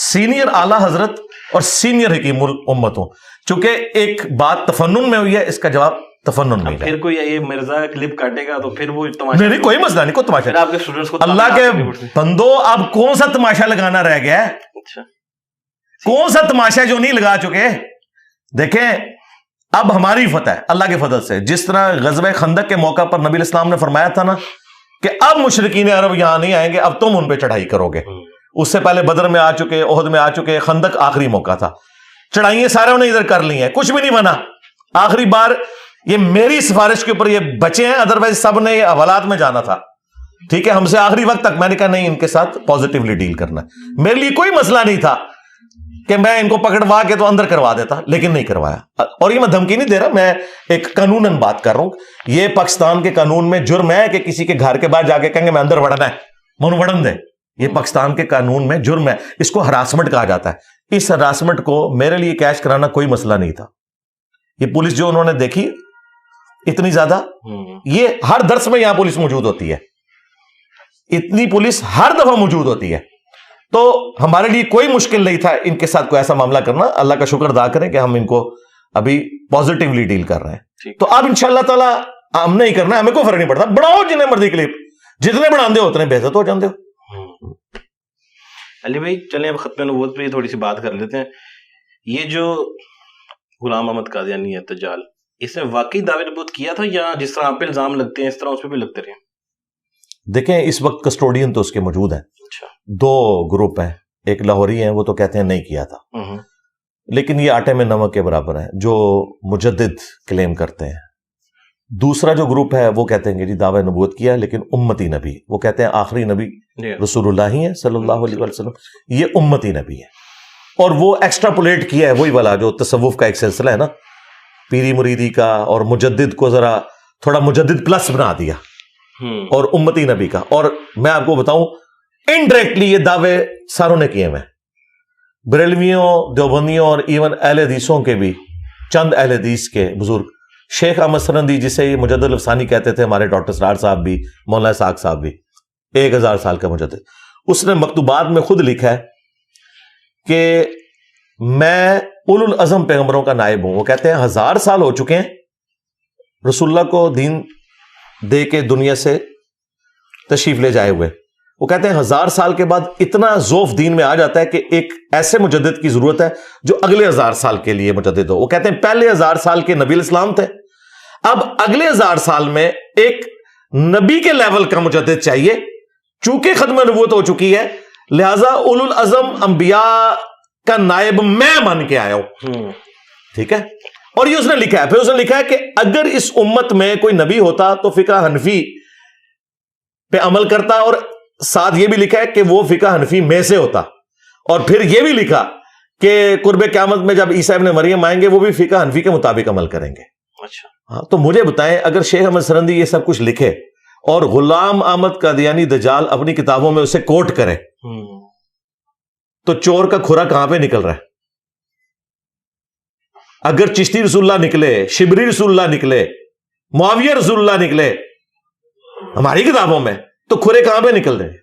سینئر اعلیٰ حضرت اور سینئر حکیم الامت ہوں. چونکہ ایک بات تفنن میں ہوئی ہے, اس کا جواب تفنن میں. پھر کوئی یہ مرزا کلپ کاٹے گا تو پھر وہ تماشا نہیں, کوئی مسئلہ نہیں, کوئی تماشا. آپ کے اسٹوڈنٹس کو اللہ کے بندو, اب کون سا تماشا لگانا رہ گیا ہے؟ اچھا, کون سا تماشا جو نہیں لگا چکے؟ دیکھیں اب ہماری فتح ہے اللہ کے فضل سے. جس طرح غزوہ خندق کے موقع پر نبی الاسلام نے فرمایا تھا نا کہ اب مشرکین عرب یہاں نہیں آئیں گے, اب تم ان پہ چڑھائی کرو گے. اس سے پہلے بدر میں آ چکے, احد میں آ چکے, خندق آخری موقع تھا, چڑھائیاں سارے انہیں ادھر کر لی ہیں, کچھ بھی نہیں بنا. آخری بار یہ میری سفارش کے اوپر یہ بچے ہیں, ادروائز سب نے یہ حوالات میں جانا تھا. ٹھیک ہے, ہم سے آخری وقت تک میں نے کہا نہیں, ان کے ساتھ پازیٹیولی ڈیل کرنا ہے. میرے لیے کوئی مسئلہ نہیں تھا کہ میں ان کو پکڑوا کے تو اندر کروا دیتا, لیکن نہیں کروایا. اور یہ میں دھمکی نہیں دے رہا, میں ایک قانوناً بات کر رہا ہوں. یہ پاکستان کے قانون میں جرم ہے کہ کسی کے گھر کے باہر جا کے کہیں گے میں اندر وڑنا ہے, من وڑن دے. یہ پاکستان کے قانون میں جرم ہے, اس کو ہراسمنٹ کہا جاتا ہے. اس ہراسمنٹ کو میرے لیے کیش کرانا کوئی مسئلہ نہیں تھا. یہ پولیس جو انہوں نے دیکھی اتنی زیادہ, یہ ہر درس میں یہاں پولیس موجود ہوتی ہے, اتنی پولیس ہر دفعہ موجود ہوتی ہے. تو ہمارے لیے کوئی مشکل نہیں تھا ان کے ساتھ کوئی ایسا معاملہ کرنا. اللہ کا شکر ادا کریں کہ ہم ان کو ابھی پازیٹیولی ڈیل کر رہے ہیں. تو اب انشاءاللہ تعالیٰ ہم نہیں کرنا, ہمیں کوئی فرق نہیں پڑتا. بڑھاؤ جنہیں مرضی کلپ, جتنے بڑھاندے ہو اتنے بہتر ہو جاندے ہو. علی بھائی چلیں اب ختم نبوت پہ تھوڑی سی بات کر لیتے ہیں. یہ جو غلام احمد قادیانی ہے دجال, اس نے واقعی دعوی نبوت کیا تھا یا جس طرح آپ پہ الزام لگتے ہیں اس طرح اس پہ بھی لگتے رہے؟ دیکھیں اس وقت کسٹوڈین تو اس کے موجود ہیں. اچھا, دو گروپ ہیں, ایک لاہوری ہیں وہ تو کہتے ہیں نہیں کیا تھا, لیکن یہ آٹے میں نمک کے برابر ہیں جو مجدد کلیم کرتے ہیں. دوسرا جو گروپ ہے وہ کہتے ہیں کہ جی دعوی نبوت کیا لیکن امتی نبی, وہ کہتے ہیں آخری نبی رسول اللہ ہی ہیں صلی اللہ علیہ وسلم, یہ امتی نبی ہے. اور وہ ایکسٹراپولیٹ کیا ہے وہی والا جو تصوف کا ایک سلسلہ ہے نا, پیری مریدی کا, اور مجدد کو ذرا تھوڑا مجدد پلس بنا دیا, اور امتی نبی کا. اور میں آپ کو بتاؤں انڈائریکٹلی یہ دعوے ساروں نے کیے ہیں, بریلویوں, دیوبندیوں اور ایون اہل حدیثوں کے بھی چند اہل حدیث کے بزرگ, شیخ احمد سرندی جسے یہ مجدد الافسانی کہتے تھے, ہمارے ڈاکٹر سرار صاحب بھی, مولانا اسحاق صاحب بھی, 1000 سال کا مجدد, اس نے مکتوبات میں خود لکھا ہے کہ میں اولو العزم پیغمبروں کا نائب ہوں. وہ کہتے ہیں 1000 سال ہو چکے ہیں رسول اللہ کو دین دے کے دنیا سے تشریف لے جائے ہوئے. وہ کہتے ہیں 1000 سال کے بعد اتنا ذوف دین میں آ جاتا ہے کہ ایک ایسے مجدد کی ضرورت ہے جو اگلے 1000 سال کے لیے مجدد ہو. وہ کہتے ہیں پہلے 1000 سال کے نبی الاسلام تھے, اب اگلے 1000 سال میں ایک نبی کے لیول کا مجدد چاہیے. چونکہ ختم نبوت ہو چکی ہے لہذا اولو العزم انبیاء کا نائب میں مان کے آیا ہوں. ٹھیک ہے, اور یہ اس نے لکھا ہے. پھر اس نے لکھا ہے کہ اگر اس امت میں کوئی نبی ہوتا تو فقہ حنفی پہ عمل کرتا, اور ساتھ یہ بھی لکھا ہے کہ وہ فقہ حنفی میں سے ہوتا, اور پھر یہ بھی لکھا کہ قرب قیامت میں جب عیسیٰ ابن مریم آئیں گے وہ بھی فقہ حنفی کے مطابق عمل کریں گے. اچھا, ہاں, تو مجھے بتائیں اگر شیخ احمد سرندی یہ سب کچھ لکھے اور غلام احمد قادیانی دجال اپنی کتابوں میں اسے کوٹ کرے تو چور کا کھرا کہاں پہ نکل رہا ہے؟ اگر چشتی رسول اللہ نکلے, شبری رسول اللہ نکلے, معاویہ رسول اللہ نکلے ہماری کتابوں میں, تو کھرے کہاں پہ نکل رہے ہیں؟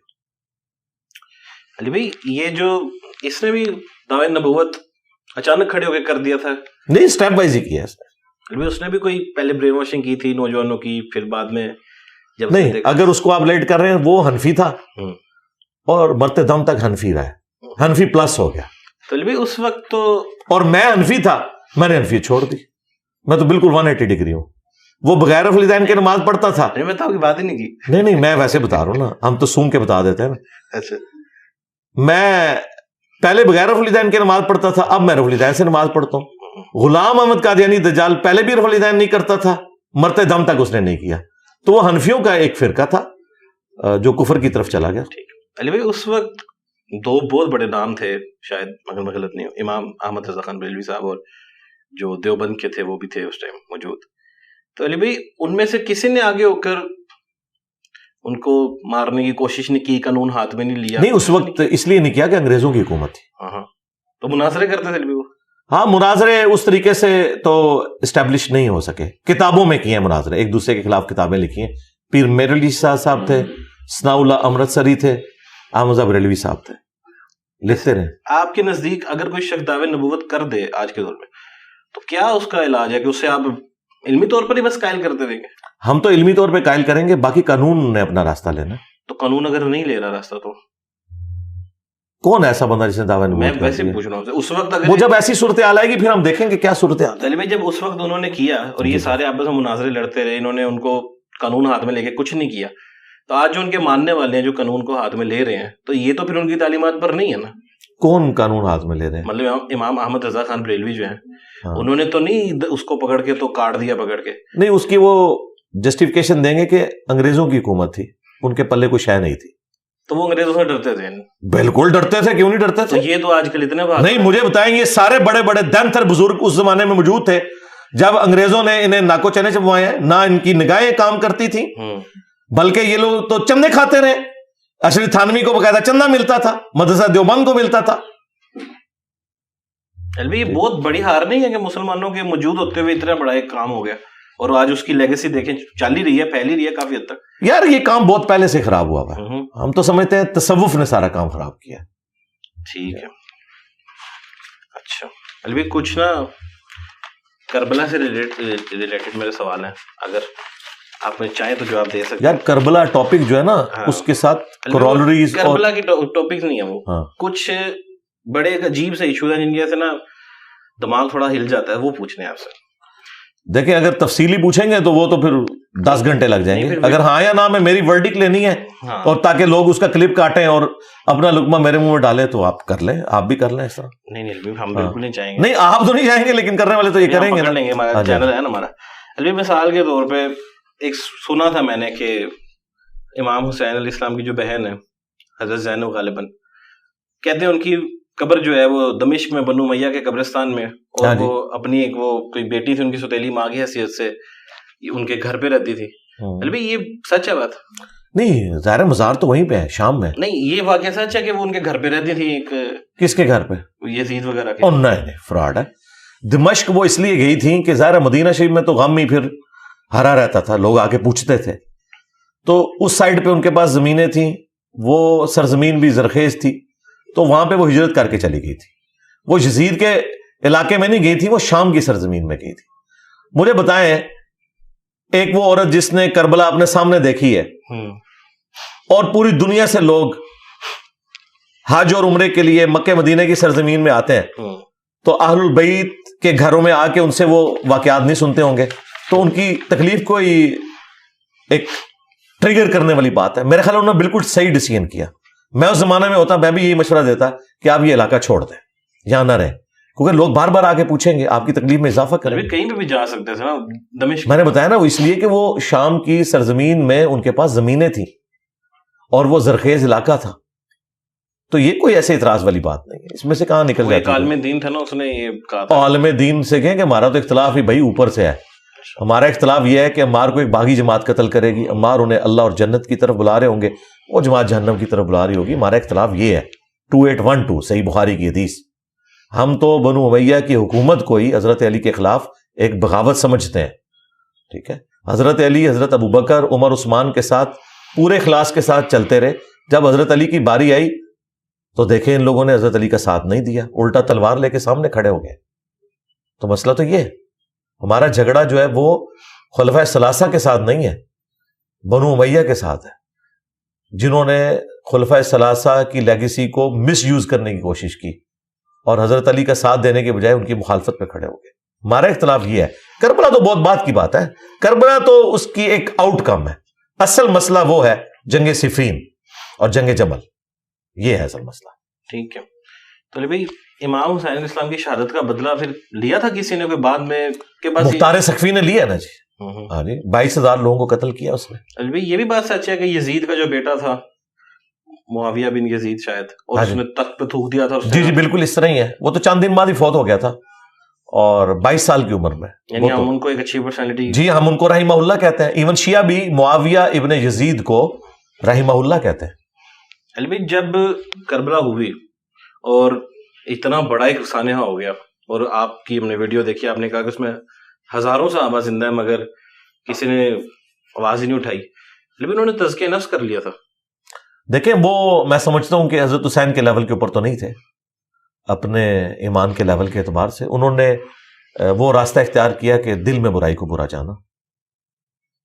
علی بھائی یہ جو اس نے بھی دعوے نبوت اچانک کھڑے ہو کے کر دیا تھا؟ نہیں, سٹیپ وائز ہی کیا اس نے بھی کوئی پہلے برین واشنگ کی تھی نوجوانوں کی, پھر بعد میں جب نہیں, اگر اس کو آپ لیٹ کر رہے ہیں وہ حنفی تھا اور مرتے دم تک حنفی رہا ہے, حنفی پلس ہو گیا. تو علی بھائی اس وقت تو, اور میں حنفی تھا, میں نے حنفی چھوڑ دی, میں تو بالکل 180 ڈگری ہوں. وہ بغیر ولیدین کے نماز پڑھتا تھا. میں تو آپ کی بات ہی نہیں کی. نہیں میں ویسے بتا رہا ہوں نا, ہم تو سونگ کے بتا دیتے ہیں نا. اچھا, میں پہلے بغیر ولیدین کے نماز پڑھتا تھا, اب میں ولیدین سے نماز پڑھتا ہوں. غلام احمد قادیانی دجال پہلے بھی ولیدین نہیں کرتا تھا, مرتے دم تک اس نے نہیں کیا, تو وہ حنفیوں کا ایک فرقہ تھا جو کفر کی طرف چلا گیا. علی بھائی اس وقت 2 بہت بڑے نام تھے شاید, مگر میں غلط نہیں ہوں, امام احمد رضا خان بریلوی صاحب اور جو دیوبند کے تھے وہ بھی تھے اس ٹائم موجود. تو علی بھائی ان میں سے کسی نے آگے ہو کر ان کو مارنے کی کوشش نہیں کی, قانون ہاتھ میں نہیں لیا؟ نہیں, اس وقت اس لیے نہیں کیا کہ انگریزوں کی حکومت تھی. ہاں, تو مناظرے کرتے تھے وہ. ہاں, مناظرے اس طریقے سے تو اسٹیبلش نہیں ہو سکے. کتابوں میں کیے ہیں مناظرے, ایک دوسرے کے خلاف کتابیں لکھی ہیں. پیر میر علی شاہ صاحب تھے, ثناء اللہ امرتسری تھے, احمد بریلوی صاحب تھے, لکھتے رہے. آپ کے نزدیک اگر کوئی شخص دعوے نبوت کر دے آج کے دور میں تو کیا اس کا علاج ہے کہ اسے آپ علمی طور پر ہی بس قائل کرتے دیں گے؟ ہم تو علمی طور پہ قائل کریں گے, باقی قانون نے اپنا راستہ لینا. تو قانون اگر نہیں لے رہا راستہ تو کون ایسا بندہ جس نے دعوی نبوت؟ میں ویسے پوچھ رہا ہوں اس وقت اگر وہ جب ایسی صورتحال آئے گی پھر ہم دیکھیں گے کیا صورتحال. چلیے بھائی, جب اس وقت انہوں نے کیا اور یہ سارے آپس میں مناظرے لڑتے رہے, انہوں نے ان کو قانون ہاتھ میں لے کے کچھ نہیں کیا, تو آج جو ان کے ماننے والے ہیں جو قانون کو ہاتھ میں لے رہے ہیں, تو یہ تو پھر ان کی تعلیمات پر نہیں ہے نا. کون قانون ہاتھ میں لے رہے ہیں؟ مطلب امام احمد رضا خان بریلوی جو ہیں, انہوں نے تو نہیں اس کو پکڑ کے تو کاٹ دیا پکڑ کے. نہیں, اس کی وہ جسٹیفیکیشن دیں گے کہ انگریزوں کی حکومت تھی, ان کے پلے کوئی شے نہیں تھی. تو وہ انگریزوں سے ڈرتے تھے؟ بالکل ڈرتے تھے, کیوں نہیں ڈرتے تھے. یہ تو آج کل اتنے بات نہیں, مجھے بتائیں یہ سارے بڑے بڑے دنتر بزرگ اس زمانے میں موجود تھے جب انگریزوں نے انہیں ناکو چنے چبوائے ہیں, نہ ان کی نگاہیں کام کرتی تھی, بلکہ یہ لوگ تو چندے کھاتے رہے. اشرف تھانوی کو باقاعدہ چندہ ملتا تھا, مدرسہ دیوبند کو ملتا تھا. یہ بہت بڑی ہار نہیں ہے کہ مسلمانوں کے موجود ہوتے ہوئے اتنا بڑا ایک کام ہو گیا, اور آج اس کی لیگیسی دیکھیں چل ہی رہی ہے, پھیل ہی رہی ہے کافی حد تک. یار یہ کام بہت پہلے سے خراب ہوا ہے, ہم تو سمجھتے ہیں تصوف نے سارا کام خراب کیا. ٹھیک ہے, اچھا علی کچھ نا کربلا سے ریلیٹڈ میرے سوال ہیں, اگر آپ میں چاہیں تو جواب دے سکتے. یار کربلا ٹاپک جو ہے نا اس کے ساتھ کرولریز, کربلا کی ٹاپکس نہیں ہے وہ, کچھ بڑے عجیب سے ایشوز ہیں جن کی وجہ سے نا دماغ تھوڑا ہل جاتا ہے, وہ پوچھنے ہیں آپ سے. دیکھیں اگر تفصیلی پوچھیں گے تو وہ تو پھر 10 گھنٹے لگ جائیں گے. اگر ہاں یا نہ میں میری ورڈک لینی ہے اور تاکہ لوگ اس کا کلپ کاٹیں اور اپنا لقمہ میرے منہ میں ڈالیں تو آپ کر لیں, آپ بھی کر لیں ایسا. نہیں ہم بالکل نہیں چاہیں گے. نہیں آپ تو نہیں چاہیں گے, لیکن کرنے والے تو یہ کریں گے. ہمارا چینل ہے نا ہمارا. علی مثال کے طور پہ ایک سنا تھا میں نے کہ امام حسین علیہ السلام کی جو بہن ہے حضرت زینب غالباً, کہتے ہیں ان کی قبر جو ہے وہ دمشق میں بنو امیہ کے قبرستان میں، اور وہ اپنی ایک وہ کوئی بیٹی تھی ان کی سوتیلی ماں کی حیثیت سے ان کے گھر پہ رہتی تھی. بھائی یہ سچ ہے بات؟ نہیں، ظاہر مزار تو وہیں پہ ہے شام میں. نہیں یہ واقعہ سچ ہے کہ وہ ان کے گھر پہ رہتی تھی؟ ایک کس کے گھر پہ؟ یزید وغیرہ کے. نہیں فراڈ ہے. دمشق وہ اس لیے گئی تھی کہ ظاہر مدینہ شریف میں تو غم ہی پھر ہرا رہتا تھا، لوگ آ کے پوچھتے تھے، تو اس سائڈ پہ ان کے پاس زمینیں تھیں، وہ سرزمین بھی زرخیز تھی، تو وہاں پہ وہ ہجرت کر کے چلی گئی تھی. وہ یزید کے علاقے میں نہیں گئی تھی، وہ شام کی سرزمین میں گئی تھی. مجھے بتائیں، ایک وہ عورت جس نے کربلا اپنے سامنے دیکھی ہے اور پوری دنیا سے لوگ حج اور عمرے کے لیے مکہ مدینہ کی سرزمین میں آتے ہیں، تو اہل البیت کے گھروں میں آ کے ان سے وہ واقعات نہیں سنتے ہوں گے، تو ان کی تکلیف کوئی ایک ٹریگر کرنے والی بات ہے. میرے خیال انہوں نے بالکل صحیح ڈیسیژن کیا. میں اس زمانے میں ہوتا میں بھی یہی مشورہ دیتا کہ آپ یہ علاقہ چھوڑ دیں، یہاں نہ رہیں، کیونکہ لوگ بار بار آ کے پوچھیں گے، آپ کی تکلیف میں اضافہ کریں گے. کہیں پہ بھی جا سکتے تھے نا دمشق. میں نے بتایا نا، وہ اس لیے کہ وہ شام کی سرزمین میں ان کے پاس زمینیں تھیں اور وہ زرخیز علاقہ تھا، تو یہ کوئی ایسے اعتراض والی بات نہیں ہے. اس میں سے کہاں نکل جاتا ہے؟ ایک عالم دین تھا نا، اس نے یہ کہا تھا. عالم دین سے کہیں کہ ہمارا تو اختلاف ہی بھائی اوپر سے ہے. ہمارا اختلاف یہ ہے کہ عمار کو ایک باغی جماعت قتل کرے گی، عمار انہیں اللہ اور جنت کی طرف بلا رہے ہوں گے، وہ جماعت جہنم کی طرف بلا رہی ہوگی. ہمارا اختلاف یہ ہے. 2812 صحیح بخاری کی حدیث. ہم تو بنو امیہ کی حکومت کو ہی حضرت علی کے خلاف ایک بغاوت سمجھتے ہیں. ٹھیک ہے، حضرت علی حضرت ابوبکر عمر عثمان کے ساتھ پورے اخلاص کے ساتھ چلتے رہے. جب حضرت علی کی باری آئی تو دیکھیں ان لوگوں نے حضرت علی کا ساتھ نہیں دیا، الٹا تلوار لے کے سامنے کھڑے ہو گئے. تو مسئلہ تو یہ ہے، ہمارا جھگڑا جو ہے وہ خلفائے ثلاثہ کے ساتھ نہیں ہے، بنو امیہ کے ساتھ ہے، جنہوں نے خلفائے ثلاثہ کی لیگیسی کو مس یوز کرنے کی کوشش کی اور حضرت علی کا ساتھ دینے کے بجائے ان کی مخالفت پہ کھڑے ہو گئے. ہمارا اختلاف یہ ہے. کربلا تو بہت بات کی بات ہے، کربلا تو اس کی ایک آؤٹ کم ہے. اصل مسئلہ وہ ہے جنگ صفین اور جنگ جمل، یہ ہے اصل مسئلہ. ٹھیک ہے. تو بھائی امام حسین علیہ السلام کی شہادت کا بدلہ پھر لیا تھا کسی نے کوئی بعد میں کے بعد؟ مختار سقفی نے لیا نا جی. ہاں جی، 22,000 لوگوں کو قتل کیا اس نے. بھائی یہ بھی بات سچ ہے کہ یزید کا جو بیٹا تھا معاویہ بن یزید شاید، اور اس نے تخت پہ تھوک دیا تھا. جی جی بالکل اس طرح ہی ہے. وہ تو چند دن بعد ہی فوت ہو گیا تھا اور 22 سال کی عمر میں. یعنی ہم ان کو ایک اچھی پرسنالٹی، جی ہم ان کو رحمہ اللہ کہتے ہیں. ایون شیعہ بھی معاویہ ابن یزید کو رحمہ اللہ کہتے ہیں. بھائی جب کربلا ہوئی اور اتنا بڑا ایک سانحہ ہو گیا، اور آپ کی ہم نے ویڈیو دیکھی، آپ نے کہا کہ اس میں ہزاروں صحابہ زندہ ہیں مگر کسی نے آواز ہی نہیں اٹھائی، لیکن انہوں نے تزکیہ نفس کر لیا تھا. دیکھیں وہ میں سمجھتا ہوں کہ حضرت حسین کے لیول کے اوپر تو نہیں تھے، اپنے ایمان کے لیول کے اعتبار سے انہوں نے وہ راستہ اختیار کیا کہ دل میں برائی کو برا جانا.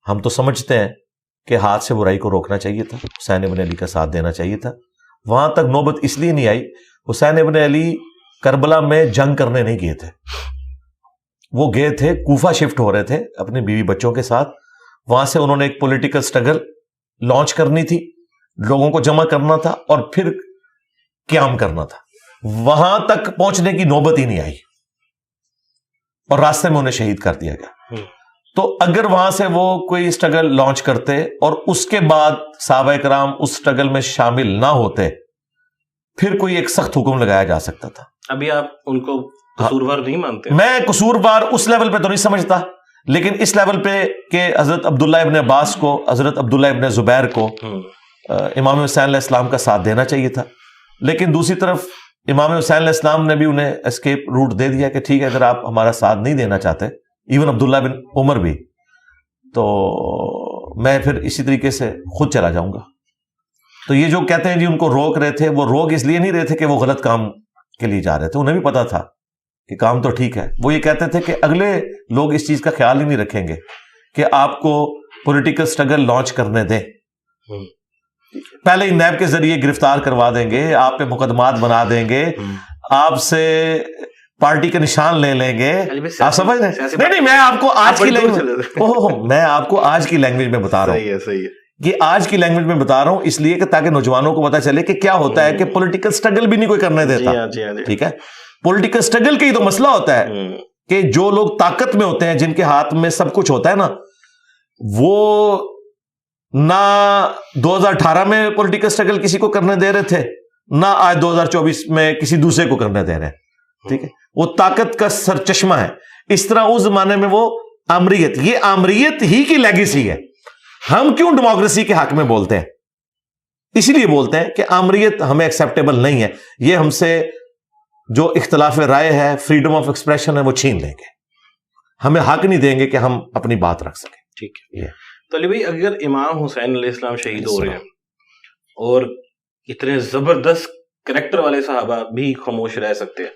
ہم تو سمجھتے ہیں کہ ہاتھ سے برائی کو روکنا چاہیے تھا، حسین ابن علی کا ساتھ دینا چاہیے تھا. وہاں تک نوبت اس لیے نہیں آئی، حسین ابن علی کربلا میں جنگ کرنے نہیں گئے تھے، وہ گئے تھے کوفہ شفٹ ہو رہے تھے اپنے بیوی بچوں کے ساتھ. وہاں سے انہوں نے ایک پولیٹیکل سٹرگل لانچ کرنی تھی، لوگوں کو جمع کرنا تھا اور پھر قیام کرنا تھا. وہاں تک پہنچنے کی نوبت ہی نہیں آئی اور راستے میں انہیں شہید کر دیا گیا. تو اگر وہاں سے وہ کوئی سٹرگل لانچ کرتے اور اس کے بعد صحابہ کرام اس سٹرگل میں شامل نہ ہوتے، پھر کوئی ایک سخت حکم لگایا جا سکتا تھا. ابھی آپ ان کو قصوروار نہیں مانتے؟ میں قصوروار اس لیول پہ تو نہیں سمجھتا، لیکن اس لیول پہ کہ حضرت عبداللہ ابن عباس کو، حضرت عبداللہ ابن زبیر کو امام حسین علیہ السلام کا ساتھ دینا چاہیے تھا. لیکن دوسری طرف امام حسین علیہ السلام نے بھی انہیں اسکیپ روٹ دے دیا کہ ٹھیک ہے اگر آپ ہمارا ساتھ نہیں دینا چاہتے، ایون عبداللہ بن عمر بھی، تو میں پھر اسی طریقے سے خود چلا جاؤں گا. تو یہ جو کہتے ہیں جی ان کو روک رہے تھے، وہ روک اس لیے نہیں رہے تھے کہ وہ غلط کام کے لیے جا رہے تھے، انہیں بھی پتا تھا کہ کام تو ٹھیک ہے. وہ یہ کہتے تھے کہ اگلے لوگ اس چیز کا خیال ہی نہیں رکھیں گے کہ آپ کو پولیٹیکل سٹرگل لانچ کرنے دیں، پہلے ہی نیب کے ذریعے گرفتار کروا دیں گے، آپ پہ مقدمات بنا دیں گے، آپ سے پارٹی کا نشان لے لیں گے. آپ سمجھ رہے ہیں؟ نہیں میں آپ کو آج کی لینگویج میں آپ کو آج کی لینگویج میں بتا رہا ہوں. صحیح ہے. یہ آج کی لینگویج میں بتا رہا ہوں اس لیے کہ تاکہ نوجوانوں کو پتا چلے کہ کیا ہوتا ہے کہ پولیٹیکل سٹرگل بھی نہیں کوئی کرنے دیتا. ٹھیک ہے، پولیٹیکل سٹرگل کا ہی تو مسئلہ ہوتا ہے کہ جو لوگ طاقت میں ہوتے ہیں، جن کے ہاتھ میں سب کچھ ہوتا ہے نا، وہ نہ 2018 میں پولیٹیکل سٹرگل کسی کو کرنے دے رہے تھے، نہ آج 2024 میں کسی دوسرے کو کرنے دے رہے ہیں. ٹھیک ہے, وہ طاقت کا سرچشمہ ہے. اس طرح اس زمانے میں وہ آمریت, یہ آمریت ہی کی لیگیسی ہے. ہم کیوں ڈیموکریسی کے حق میں بولتے ہیں؟ اسی لیے بولتے ہیں کہ آمریت ہمیں ایکسیپٹیبل نہیں ہے. یہ ہم سے جو اختلاف رائے ہے, فریڈم آف ایکسپریشن ہے, وہ چھین لیں گے. ہمیں حق نہیں دیں گے کہ ہم اپنی بات رکھ سکیں. ٹھیک ہے. تو علی بھائی, اگر امام حسین علیہ السلام شہید ہو رہے ہیں اور اتنے زبردست کریکٹر والے صحابہ بھی خاموش رہ سکتے ہیں,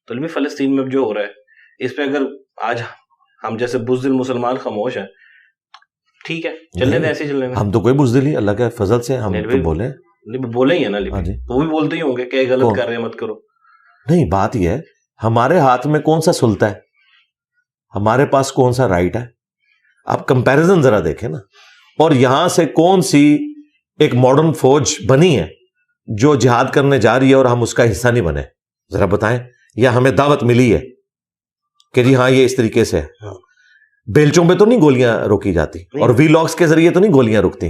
تو علی بھائی فلسطین میں جو ہو رہا ہے اس پہ اگر آج ہم جیسے بزدل مسلمان خاموش ہیں, ٹھیک ہے چلنے دیں, ایسے چلنے دیں. ہم تو کوئی بزدل ہی, اللہ کے فضل سے ہم تو بولے ہی ہیں نا علی بھائی, وہ بھی بولتے ہی ہوں گے کہ غلط کر رہے ہیں مت کرو. نہیں, بات یہ ہے ہمارے ہاتھ میں کون سا سلطہ ہے, ہمارے پاس کون سا رائٹ ہے. آپ کمپیریزن ذرا دیکھیں نا. اور یہاں سے کون سی ایک ماڈرن فوج بنی ہے جو جہاد کرنے جا رہی ہے اور ہم اس کا حصہ نہیں بنے؟ ذرا بتائیں. یا ہمیں دعوت ملی ہے کہ جی ہاں یہ اس طریقے سے, بیلچوں پہ تو نہیں گولیاں روکی جاتی, اور وی لاگس کے ذریعے تو نہیں گولیاں رکتی.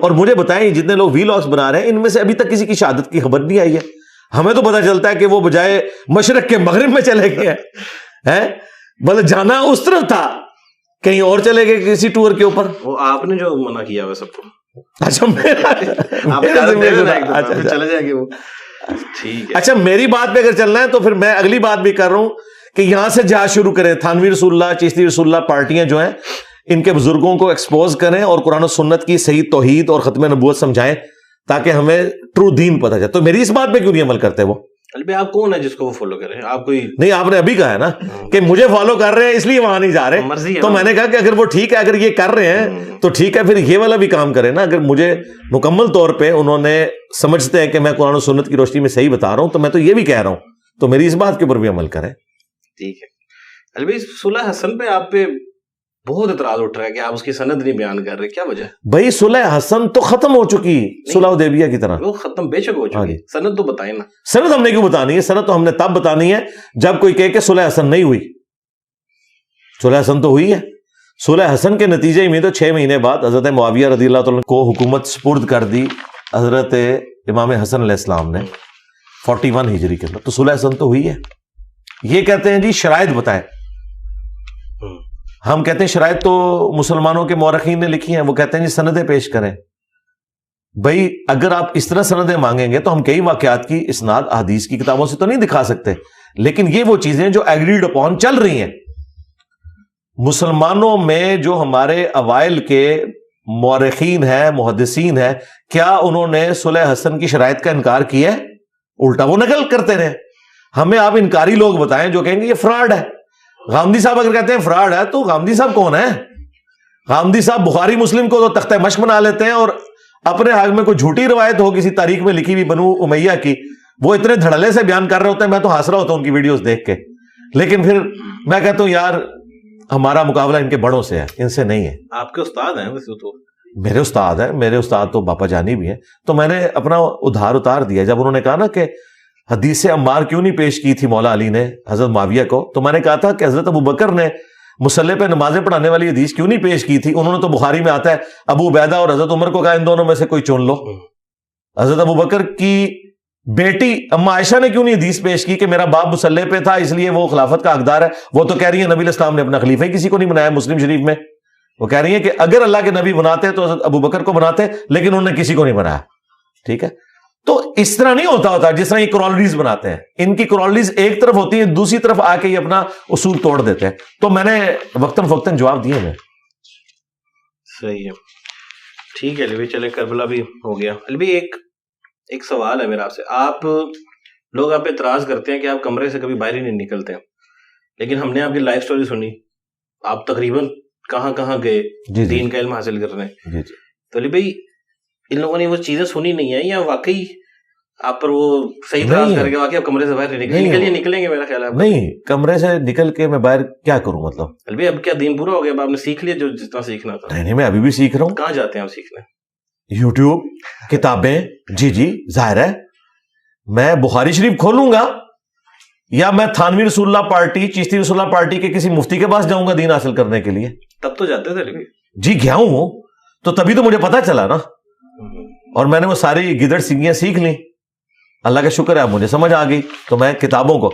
اور مجھے بتائیں جتنے لوگ وی لاگس بنا رہے ہیں ان میں سے ابھی تک کسی کی شہادت کی خبر نہیں آئی ہے. ہمیں تو پتا چلتا ہے کہ وہ بجائے مشرق کے مغرب میں چلے گئے ہیں, بلکہ جانا اس طرف تھا, کہیں اور چلے گئے کسی ٹور کے اوپر. وہ آپ نے جو منع کیا ہوا سب کو. اچھا چلے جائیں گے وہ. اچھا, میری بات پہ اگر چلنا ہے تو پھر میں اگلی بات بھی کر رہا ہوں کہ یہاں سے جہاد شروع کریں. تھانوی رسول اللہ, چشتی رسول اللہ پارٹیاں جو ہیں ان کے بزرگوں کو ایکسپوز کریں اور قرآن و سنت کی صحیح توحید اور ختم نبوت سمجھائیں تاکہ ہمیں ٹرو دین پتہ چلے. تو میری اس بات پہ کیوں نہیں عمل کرتے وہ؟ آپ کون ہے جس کو وہ فالو کریں؟ آپ کوئی نہیں, آپ نے ابھی کہا ہے نا کہ مجھے فالو کر رہے ہیں اس لیے وہاں نہیں جا رہے. تو میں نے کہا کہ اگر وہ ٹھیک ہے, اگر یہ کر رہے ہیں تو ٹھیک ہے, پھر یہ والا بھی کام کریں نا. اگر مجھے مکمل طور پہ انہوں نے سمجھتے ہیں کہ میں قرآن و سنت کی روشنی میں صحیح بتا رہا ہوں تو میں تو یہ بھی کہہ رہا ہوں, تو میری اس بات کے اوپر بھی عمل کریں. ٹھیک ہے. علی بھائی صلح حسن پہ آپ پہ بہت اعتراض اٹھ رہا ہے کہ آپ اس کی سند نہیں بیان کر رہے, کیا وجہ؟ بھائی صلح حسن تو ختم ہو چکی, صلح حدیبیہ کی طرح وہ ختم بے شک ہو چکی. سند تو بتائیں نا. سند ہم نے کیوں بتانی ہے؟ سند تو ہم نے تب بتانی ہے جب کوئی کہے کہ صلح حسن نہیں ہوئی. صلح حسن تو ہوئی ہے. صلح حسن کے نتیجے میں تو 6 مہینے بعد حضرت معاویہ رضی اللہ تعالیٰ کو حکومت سپرد کر دی حضرت امام حسن علیہ السلام نے 41 ہجری کے اندر. تو صلح حسن تو ہوئی ہے. یہ کہتے ہیں جی شرائط بتائیں. ہم کہتے ہیں شرائط تو مسلمانوں کے مورخین نے لکھی ہیں, وہ کہتے ہیں جی سندیں پیش کریں. بھائی اگر آپ اس طرح سندیں مانگیں گے تو ہم کئی واقعات کی اسناد احادیث کی کتابوں سے تو نہیں دکھا سکتے, لیکن یہ وہ چیزیں جو ایگریڈ اپون چل رہی ہیں. مسلمانوں میں جو ہمارے اوائل کے مورخین ہیں, محدثین ہیں, کیا انہوں نے صلح حسن کی شرائط کا انکار کیا ہے؟ الٹا وہ نقل کرتے رہے. ہمیں آپ انکاری لوگ بتائیں جو کہیں گے یہ فراڈ ہے. غامدی صاحب اگر کہتے ہیں فراڈ ہے تو غامدی صاحب کون ہے؟ غامدی صاحب بخاری مسلم کو تو تختہ مشق بنا لیتے ہیں, اور اپنے حق میں کوئی جھوٹی روایت ہو کسی تاریخ میں لکھی ہوئی بنو امیہ کی, وہ اتنے دھڑلے سے بیان کر رہے ہوتے ہیں, میں تو ہنس رہا ہوتا ہوں ان کی ویڈیوز دیکھ کے. لیکن پھر میں کہتا ہوں یار ہمارا مقابلہ ان کے بڑوں سے ہے, ان سے نہیں ہے. آپ کے استاد ہیں ویسے تو. میرے استاد ہیں, میرے استاد تو باپا جانی بھی ہیں. تو میں نے اپنا ادھار اتار دیا جب انہوں نے کہا نا کہ حدیث عمار کیوں نہیں پیش کی تھی مولا علی نے حضرت معاویہ کو, تو میں نے کہا تھا کہ حضرت ابو بکر نے مصلی پہ نمازیں پڑھانے والی حدیث کیوں نہیں پیش کی تھی؟ انہوں نے تو بخاری میں آتا ہے ابو عبیدہ اور حضرت عمر کو کہا ان دونوں میں سے کوئی چن لو. حضرت ابو بکر کی بیٹی اما عائشہ نے کیوں نہیں حدیث پیش کی کہ میرا باپ مصلی پہ تھا اس لیے وہ خلافت کا حقدار ہے؟ وہ تو کہہ رہی ہیں نبی الاسلام نے اپنا خلیفہ ہی کسی کو نہیں بنایا. مسلم شریف میں وہ کہہ رہی ہیں کہ اگر اللہ کے نبی بناتے تو حضرت ابو بکر کو بناتے, لیکن انہوں نے کسی کو نہیں بنایا. ٹھیک ہے, تو اس طرح نہیں ہوتا جس طرح یہ کرولریز بناتے ہیں. ان کی کرولریز ایک طرف ہوتی ہیں, دوسری طرف آ کے یہ اپنا اصول توڑ دیتے ہیں. تو میں نے وقتاً فوقتاً جواب دیے میں. صحیح ہے, ٹھیک ہے علی بھائی, چلے کربلا بھی ہو گیا. علی بھائی ایک سوال ہے میرا آپ سے. آپ لوگ آپ پہ اعتراض کرتے ہیں کہ آپ کمرے سے کبھی باہر ہی نہیں نکلتے ہیں, لیکن ہم نے آپ کی لائف سٹوری سنی, آپ تقریباً کہاں کہاں گئے دین کا علم حاصل کرنے. تو علی بھائی ان لوگوں نے وہ چیزیں سنی نہیں ہیں, یا واقعی آپ پر وہ صحیح طرح کر کے واقعی آپ کمرے سے باہر نہیں نکلیں گے؟ میرا خیال ہے نہیں, کمرے سے نکل کے میں باہر کیا کروں؟ مطلب علی بھائی اب کیا دین پورا ہو گیا, اب آپ نے سیکھ لیا جو جتنا سیکھنا تھا؟ نہیں, میں ابھی بھی سیکھ رہا ہوں. کہاں جاتے ہیں آپ سیکھنے؟ یوٹیوب, کتابیں. جی ظاہر ہے میں بخاری شریف کھولوں گا یا میں تھانوی رسول اللہ پارٹی, چشتی رسول اللہ پارٹی کے کسی مفتی کے پاس جاؤں گا دین حاصل کرنے کے لیے؟ تب تو جاتے تھے علی بھائی. جی گیا ہوں, تو تبھی تو مجھے پتا چلا نا, اور میں نے وہ ساری گدڑ سنگیاں سیکھ لیں. اللہ کا شکر ہے مجھے سمجھ آ گئی. تو میں کتابوں کو,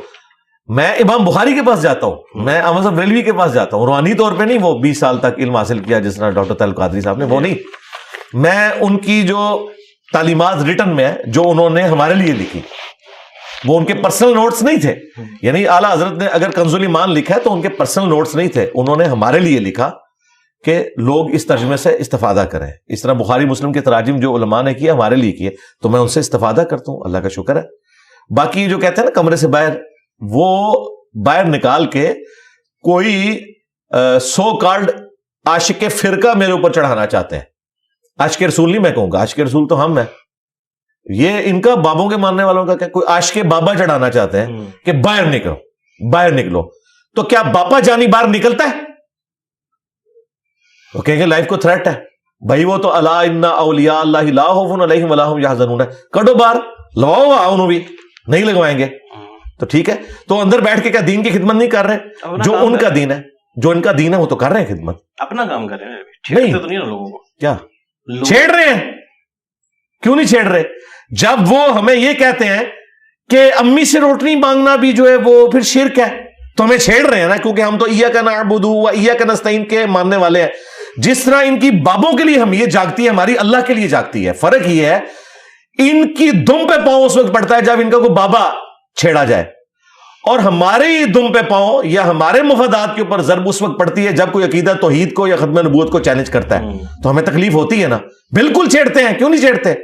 میں امام بخاری کے پاس جاتا ہوں, میں احمد صاحب ریلوی کے پاس جاتا ہوں, روحانی طور پہ نہیں, وہ 20 سال تک علم حاصل کیا جس طرح ڈاکٹر طلعت قادری صاحب نے, وہ نہیں. میں ان کی جو تعلیمات ریٹن میں ہے جو انہوں نے ہمارے لیے لکھی, وہ ان کے پرسنل نوٹس نہیں تھے. یعنی اعلیٰ حضرت نے اگر کنز الایمان لکھا ہے تو ان کے پرسنل نوٹس نہیں تھے, انہوں نے ہمارے لیے لکھا کہ لوگ اس ترجمے سے استفادہ کریں. اس طرح بخاری مسلم کے تراجم جو علماء نے کیے ہمارے لیے کیے, تو میں ان سے استفادہ کرتا ہوں, اللہ کا شکر ہے. باقی جو کہتے ہیں نا کمرے سے باہر, وہ باہر نکال کے کوئی سو کالڈ عاشق فرقہ میرے اوپر چڑھانا چاہتے ہیں. عاشق رسول نہیں میں کہوں گا, عاشق رسول تو ہم ہیں, یہ ان کا بابوں کے ماننے والوں کا کیا, کوئی عاشق بابا چڑھانا چاہتے ہیں کہ باہر نکلو, باہر نکلو. تو کیا باپا جانی باہر نکلتا ہے؟ وہ کہیں گے لائف کو تھریٹ ہے بھائی, وہ تو الا ان اولیاء اللہ لا خوف علیہم ولا هم یحزنون ہے, کڈو باہر, لواؤ انہوں بھی نہیں لگوائیں گے. تو ٹھیک ہے, تو اندر بیٹھ کے کیا دین کی خدمت نہیں کر رہے؟ جو ان کا دین ہے, جو ان کا دین ہے وہ تو کر رہے ہیں خدمت, اپنا کام کر رہے ہیں. چھیڑتے تو نہیں نا لوگوں کو. کیا چھیڑ رہے ہیں؟ کیوں نہیں چھیڑ رہے؟ جب وہ ہمیں یہ کہتے ہیں کہ امی سے روٹی مانگنا بھی جو ہے وہ پھر شرک ہے, تو ہمیں چھیڑ رہے ہیں نا, کیونکہ ہم تو ایاک نعبد و ایاک نستعین کے ماننے والے ہیں. جس طرح ان کی بابوں کے لیے ہم یہ جاگتی ہے, ہماری اللہ کے لیے جاگتی ہے. فرق یہ ہے ان کی دم پہ پاؤں اس وقت پڑتا ہے جب ان کا کوئی بابا چھیڑا جائے, اور ہماری دم پہ پاؤں یا ہمارے مفادات کے اوپر ضرب اس وقت پڑتی ہے جب کوئی عقیدہ توحید کو یا ختم نبوت کو چیلنج کرتا ہے. تو ہمیں تکلیف ہوتی ہے نا, بالکل چھیڑتے ہیں. کیوں نہیں چھیڑتے؟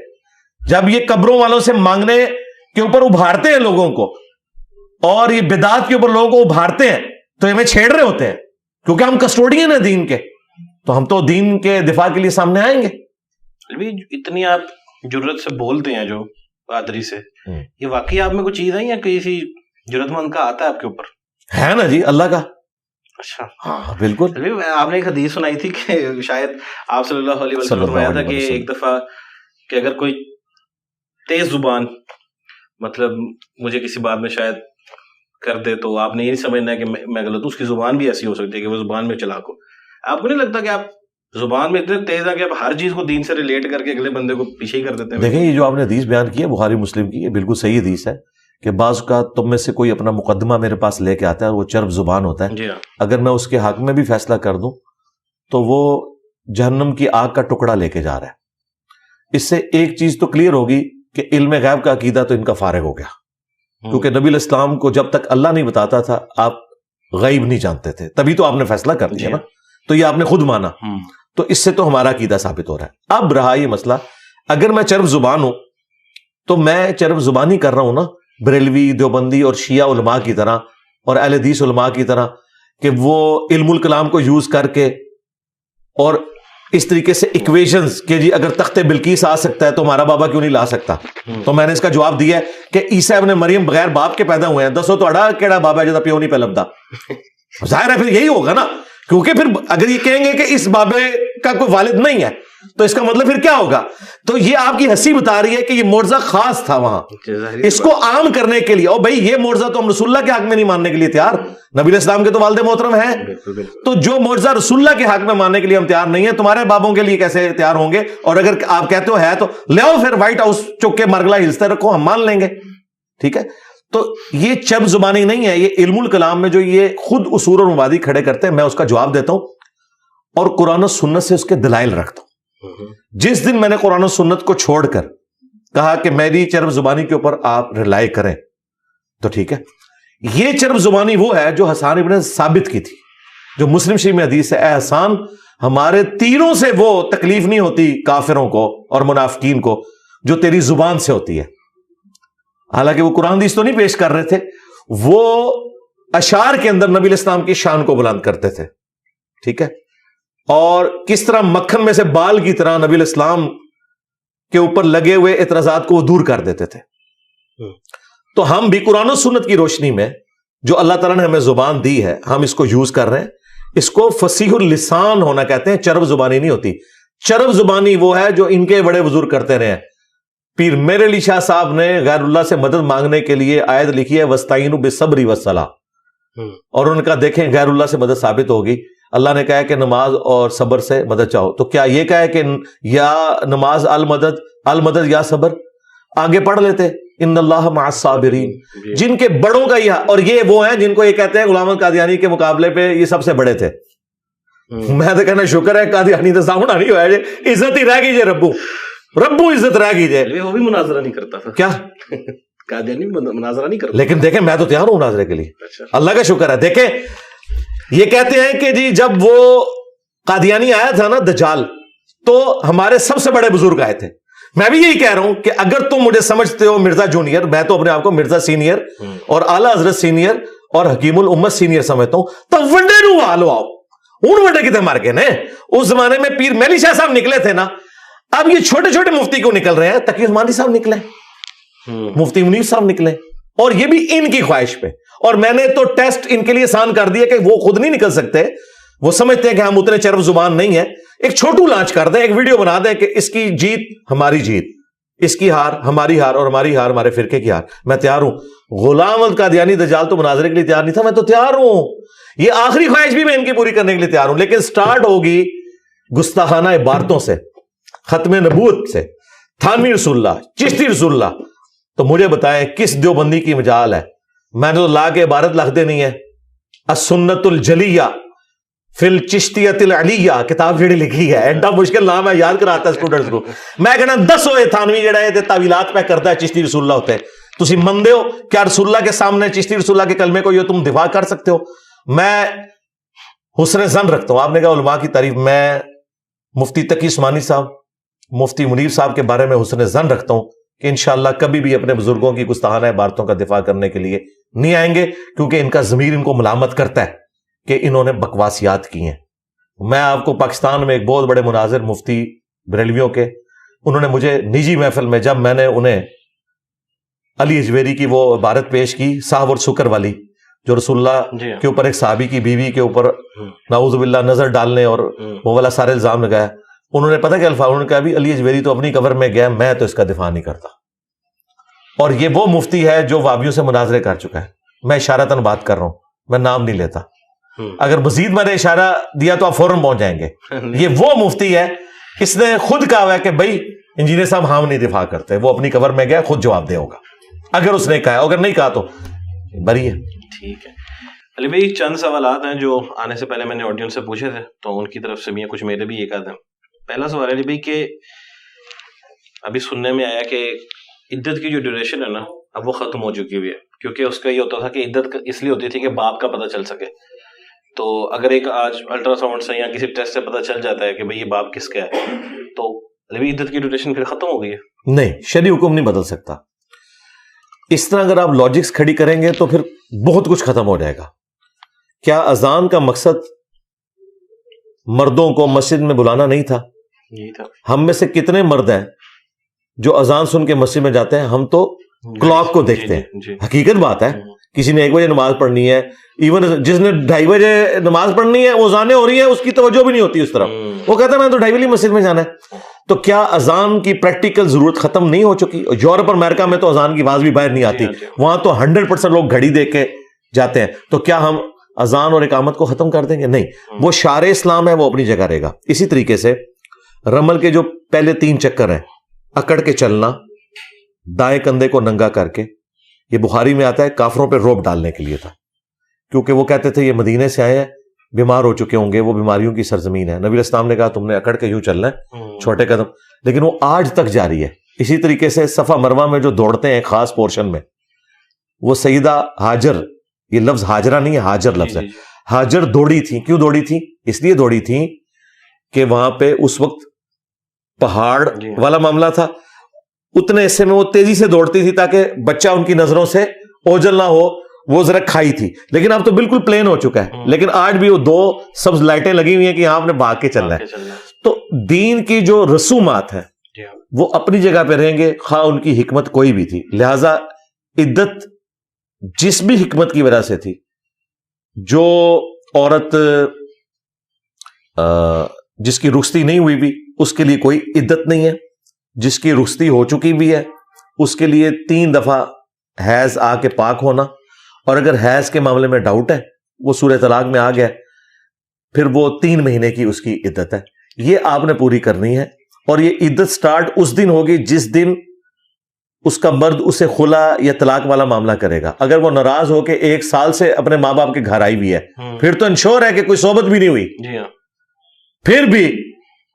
جب یہ قبروں والوں سے مانگنے کے اوپر ابھارتے ہیں لوگوں کو, اور یہ بدعات کے اوپر لوگوں کو ابھارتے ہیں, تو ہمیں چھیڑ رہے ہوتے ہیں, کیونکہ ہم کسٹوڈین ہیں دین کے, تو ہم تو دین کے دفاع کے لیے سامنے آئیں گے. اتنی آپ جرت سے بولتے ہیں جو پادری سے, یہ واقعی آپ میں کوئی چیز ہے یا کسی جرت مند کا آتا ہے آپ کے اوپر؟ ہے نا جی, اللہ کا. اچھا ہاں بالکل. آپ نے ایک حدیث سنائی تھی کہ شاید آپ صلی اللہ علیہ وسلم نے فرمایا تھا کہ ایک دفعہ کہ اگر کوئی تیز زبان, مطلب مجھے کسی بات میں شاید کر دے, تو آپ نے یہ نہیں سمجھنا ہے کہ میں غلط ہوں, اس کی زبان بھی ایسی ہو سکتی ہے کہ وہ زبان میں چلاک ہو. آپ کو نہیں لگتا کہ آپ زبان میں اتنے تیز ہیں کہ آپ ہر چیز کو دین سے ریلیٹ کر کے اگلے بندے کو پیچھے ہی کر دیتے ہیں؟ دیکھیں یہ جو آپ نے حدیث بیان کی ہے بخاری مسلم کی, یہ بالکل صحیح حدیث ہے کہ بعض کا تم میں سے کوئی اپنا مقدمہ میرے پاس لے کے آتا ہے اور وہ چرب زبان ہوتا ہے, اگر میں اس کے حق میں بھی فیصلہ کر دوں تو وہ جہنم کی آگ کا ٹکڑا لے کے جا رہا ہے. اس سے ایک چیز تو کلیئر ہوگی کہ علم غیب کا عقیدہ تو ان کا فارغ ہو گیا, کیونکہ نبی علیہ السلام کو جب تک اللہ نہیں بتاتا تھا آپ غیب نہیں جانتے تھے, تبھی تو آپ نے فیصلہ کر دیا نا, تو یہ آپ نے خود مانا, تو اس سے تو ہمارا عقیدہ ثابت ہو رہا ہے. اب رہا یہ مسئلہ, اگر میں چرب زبان ہوں تو میں چرب زبانی کر رہا ہوں نا بریلوی, دیوبندی اور شیعہ علماء کی طرح اور اہل حدیث علماء کی طرح, کہ وہ علم الکلام کو یوز کر کے اور اس طریقے سے ایکویشنز کہ جی اگر تخت بلقیس آ سکتا ہے تو ہمارا بابا کیوں نہیں لا سکتا. تو میں نے اس کا جواب دیا ہے کہ عیسیٰ ابن مریم بغیر باپ کے پیدا ہوئے ہیں, دسو تو اڑا کیڑا بابا جدا پیو نہیں پہ لبدا. ظاہر ہے پھر یہی ہوگا نا, کیونکہ پھر اگر یہ کہیں گے کہ اس بابے کا کوئی والد نہیں ہے تو اس کا مطلب پھر کیا ہوگا. تو یہ آپ کی ہنسی بتا رہی ہے کہ یہ معجزہ خاص تھا وہاں, اس کو عام کرنے کے لیے. اور بھائی یہ معجزہ تو ہم رسول اللہ کے حق میں نہیں ماننے کے لیے تیار, نبی علیہ السلام کے تو والد محترم ہیں, تو جو معجزہ رسول اللہ کے حق میں ماننے کے لیے ہم تیار نہیں ہیں, تمہارے بابوں کے لیے کیسے تیار ہوں گے؟ اور اگر آپ کہتے ہو ہے تو لے آؤ پھر وائٹ ہاؤس چک کے مرگلا ہلتے رکھو, ہم مان لیں گے. ٹھیک ہے, تو یہ چب زبانی نہیں ہے, یہ علم الکلام میں جو یہ خود اصول اور مبادی کھڑے کرتے ہیں, میں اس کا جواب دیتا ہوں اور قرآن و سنت سے اس کے دلائل رکھتا ہوں. جس دن میں نے قرآن و سنت کو چھوڑ کر کہا کہ میری چرب زبانی کے اوپر آپ ریلائی کریں, تو ٹھیک ہے. یہ چرب زبانی وہ ہے جو حسان ابن ثابت کی تھی, جو مسلم شریف میں حدیث ہے, اے حسان ہمارے تیروں سے وہ تکلیف نہیں ہوتی کافروں کو اور منافقین کو جو تیری زبان سے ہوتی ہے. حالانکہ وہ قرآن حدیث تو نہیں پیش کر رہے تھے, وہ اشعار کے اندر نبی علیہ السلام کی شان کو بلند کرتے تھے. ٹھیک ہے, اور کس طرح مکھن میں سے بال کی طرح نبی علیہ السلام کے اوپر لگے ہوئے اعتراضات کو وہ دور کر دیتے تھے. تو ہم بھی قرآن و سنت کی روشنی میں جو اللہ تعالیٰ نے ہمیں زبان دی ہے, ہم اس کو یوز کر رہے ہیں. اس کو فصیح اللسان ہونا کہتے ہیں, چرب زبانی نہیں ہوتی. چرب زبانی وہ ہے جو ان کے بڑے بزرگ کرتے رہے ہیں. پیر میر علی شاہ صاحب نے غیر اللہ سے مدد مانگنے کے لیے آیت لکھی ہے وَاسْتَعِینُوا بِالصَّبْرِ وَالصَّلَاةِ, اور ان کا دیکھیں غیر اللہ سے مدد ثابت ہوگی. اللہ نے کہا ہے کہ نماز اور صبر سے مدد چاہو, تو کیا یہ کہا ہے کہ یا نماز المدد یا صبر؟ آگے پڑھ لیتے ان اللہ مع الصابرین, جن کے بڑوں کا یہ, اور یہ وہ ہیں جن کو یہ کہتے ہیں غلام احمد قادیانی کے مقابلے پہ یہ سب سے بڑے تھے. میں تو کہنا شکر ہے قادیانی تو سامنا نہیں ہوا, عزت ہی رہ گئی جی, ربو عزت رہ گئی جی. وہ بھی مناظرہ نہیں کرتا تھا کیا, قادیانی مناظرہ نہیں کرتا, لیکن دیکھیں میں تو تیار ہوں مناظرے کے لیے, اللہ کا شکر ہے. دیکھیں یہ کہتے ہیں کہ جی جب وہ قادیانی آیا تھا نا دجال, تو ہمارے سب سے بڑے بزرگ آئے تھے. میں بھی یہی کہہ رہا ہوں کہ اگر تم مجھے سمجھتے ہو مرزا جونیئر, میں تو اپنے آپ کو مرزا سینئر اور اعلیٰ حضرت سینئر اور حکیم الامت سینئر سمجھتا ہوں, تو ونڈے نو آلو آؤ ہوں ونڈے کتنے مار کے نا. اس زمانے میں پیر میلی شاہ صاحب نکلے تھے نا, اب یہ چھوٹے چھوٹے مفتی کیوں نکل رہے ہیں؟ تقی عثمانی صاحب نکلے, مفتی منیر صاحب نکلے, اور یہ بھی ان کی خواہش پہ. اور میں نے تو ٹیسٹ ان کے لیے آسان کر دیا کہ وہ خود نہیں نکل سکتے, وہ سمجھتے ہیں کہ ہم اتنے چرب زبان نہیں ہیں. ایک چھوٹو لانچ کر دیں, ایک ویڈیو بنا دیں کہ اس کی جیت ہماری جیت, اس کی ہار ہماری ہار, اور ہماری ہار ہمارے فرقے کی ہار. میں تیار ہوں. غلام احمد قادیانی دجال تو مناظرے کے لیے تیار نہیں تھا, میں تو تیار ہوں. یہ آخری خواہش بھی میں ان کی پوری کرنے کے لیے تیار ہوں, لیکن سٹارٹ ہوگی گستاخانہ عبارتوں سے, ختم نبوت سے, تھانوی رسول اللہ, چشتی رسول اللہ. تو مجھے بتائیں کس دیوبندی کی مجال ہے؟ میں نے تو لا کے عبارت لکھ دینی ہے, السنت الجلیہ فی الچشتیۃ العلیہ کتاب جڑی لکھی ہے. ایڈا مشکل نام ہے, یاد کراتا ہے اسٹوڈنٹس کو. میں کہنا 10 ہوئے تھانوی جڑا ہے تعویلات پہ کرتا ہے چشتی رسول اللہ ہوتے ہیں. تسی مندے ہو کیا رسول اللہ کے سامنے چشتی رسول اللہ کے کلمے کو یہ تم دفاع کر سکتے ہو؟ میں حسن ظن رکھتا ہوں. آپ نے کہا علماء کی تعریف, میں مفتی تقی عثمانی صاحب, مفتی منیر صاحب کے بارے میں حسن ظن رکھتا ہوں کہ انشاءاللہ کبھی بھی اپنے بزرگوں کی گستاخانہ عبارتوں کا دفاع کرنے کے لیے نہیں آئیں گے, کیونکہ ان کا ضمیر ان کو ملامت کرتا ہے کہ انہوں نے بکواسیات کی ہیں. میں آپ کو پاکستان میں ایک بہت بڑے مناظر مفتی بریلویوں کے, انہوں نے مجھے نجی محفل میں, جب میں نے انہیں علی اجویری کی وہ عبارت پیش کی صاحب اور شکر والی, جو رسول اللہ کے اوپر ایک صحابی کی بیوی کے اوپر نعوذ باللہ نظر ڈالنے اور وہ والا سارے الزام لگایا, انہوں نے پتہ کہ الفاظ, انہوں نے کہا بھی علی اجویری تو اپنی قبر میں گیا, میں تو اس کا دفاع نہیں کرتا. اور یہ وہ مفتی ہے جو وابیوں سے مناظرے کر چکا ہے. میں اشارتاً بات کر رہا ہوں, میں نام نہیں لیتا. اگر مزید میں نے اشارہ دیا تو آپ فوراً پہنچ جائیں گے. یہ وہ مفتی ہے, اس نے خود کہا ہوا ہے کہ بھائی انجینئر صاحب ہم نہیں دفاع کرتے, وہ اپنی قبر میں گیا, خود جواب دے ہوگا اگر اس نے کہا, اگر نہیں کہا تو بری ہے. ٹھیک ہے علی بھائی, چند سوالات ہیں جو آنے سے پہلے میں نے آڈینس سے پوچھے تھے, تو ان کی طرف سے بھی کچھ میرے بھی ایک آدھ ہیں. پہلا سوال ہے علی بھائی کہ ابھی سننے میں آیا کہ عدت کی جو ڈیوریشن ہے نا, اب وہ ختم ہو چکی ہوئی ہے, کیونکہ اس کا یہ ہوتا تھا کہ عدت اس لیے ہوتی تھی کہ باپ کا پتہ چل سکے. تو اگر ایک آج الٹرا ساؤنڈ سے یا کسی ٹیسٹ سے پتہ چل جاتا ہے کہ بھئی یہ باپ کس کا ہے, تو عدت کی ڈیوریشن پھر ختم ہو گئی ہے. نہیں, شرعی حکم نہیں بدل سکتا. اس طرح اگر آپ لاجکس کھڑی کریں گے تو پھر بہت کچھ ختم ہو جائے گا. کیا اذان کا مقصد مردوں کو مسجد میں بلانا نہیں تھا؟ ہم میں سے کتنے مرد ہیں جو اذان سن کے مسجد میں جاتے ہیں؟ ہم تو کلاک کو دیکھتے ہیں. حقیقت بات ہے, کسی نے 1 بجے نماز پڑھنی ہے, ایون جس نے 2:30 بجے نماز پڑھنی ہے, وہ اذانیں ہو رہی ہیں, اس کی توجہ بھی نہیں ہوتی اس طرف, وہ کہتا ہے میں تو 2:30 بجے مسجد میں جانا ہے. تو کیا اذان کی پریکٹیکل ضرورت ختم نہیں ہو چکی؟ یورپ اور امریکہ میں تو اذان کی آواز بھی باہر نہیں آتی, وہاں تو 100% لوگ گھڑی دیکھ کے جاتے ہیں. تو کیا ہم اذان اور اقامت کو ختم کر دیں گے؟ نہیں, وہ شعار اسلام ہے, وہ اپنی جگہ رہے گا. اسی طریقے سے رمل کے جو پہلے 3 چکر ہیں, اکڑ کے چلنا, دائیں کندھے کو ننگا کر کے, یہ بخاری میں آتا ہے کافروں پہ روب ڈالنے کے لیے تھا, کیونکہ وہ کہتے تھے یہ مدینے سے آئے ہیں, بیمار ہو چکے ہوں گے, وہ بیماریوں کی سرزمین ہے. نبی اسلام نے کہا تم نے اکڑ کے یوں چلنا ہے, چھوٹے قدم, لیکن وہ آج تک جاری ہے. اسی طریقے سے صفا مروہ میں جو دوڑتے ہیں ایک خاص پورشن میں, وہ سیدہ ہاجر, یہ لفظ ہاجرہ نہیں ہے, حاجر لفظ ہے, ہاجر دوڑی تھی. کیوں دوڑی تھی؟ اس لیے دوڑی تھی کہ وہاں پہ اس وقت پہاڑ والا معاملہ تھا, اتنے حصے میں وہ تیزی سے دوڑتی تھی تاکہ بچہ ان کی نظروں سے اوجھل نہ ہو, وہ ذرا کھائی تھی. لیکن اب تو بالکل پلین ہو چکا ہے, لیکن آج بھی وہ 2 سبز لائٹیں لگی ہوئی ہیں کہ یہاں آپ نے بھاگ کے چلنا ہے. تو دین کی جو رسومات ہیں وہ اپنی جگہ پہ رہیں گے, خواہ ان کی حکمت کوئی بھی تھی. لہذا عدت جس بھی حکمت کی وجہ سے تھی, جو عورت جس کی رخصتی نہیں ہوئی بھی اس کے لیے کوئی عدت نہیں ہے, جس کی رخصتی ہو چکی بھی ہے اس کے لیے 3 دفعہ حیض آ کے پاک ہونا, اور اگر حیض کے معاملے میں ڈاؤٹ ہے, وہ سورہ طلاق میں آ گیا, پھر وہ 3 مہینے کی اس کی عدت ہے. یہ آپ نے پوری کرنی ہے, اور یہ عدت سٹارٹ اس دن ہوگی جس دن اس کا مرد اسے خلا یا طلاق والا معاملہ کرے گا. اگر وہ ناراض ہو کے 1 سال سے اپنے ماں باپ کے گھر آئی ہوئی ہے, پھر تو انشور ہے کہ کوئی صحبت بھی نہیں ہوئی. پھر بھی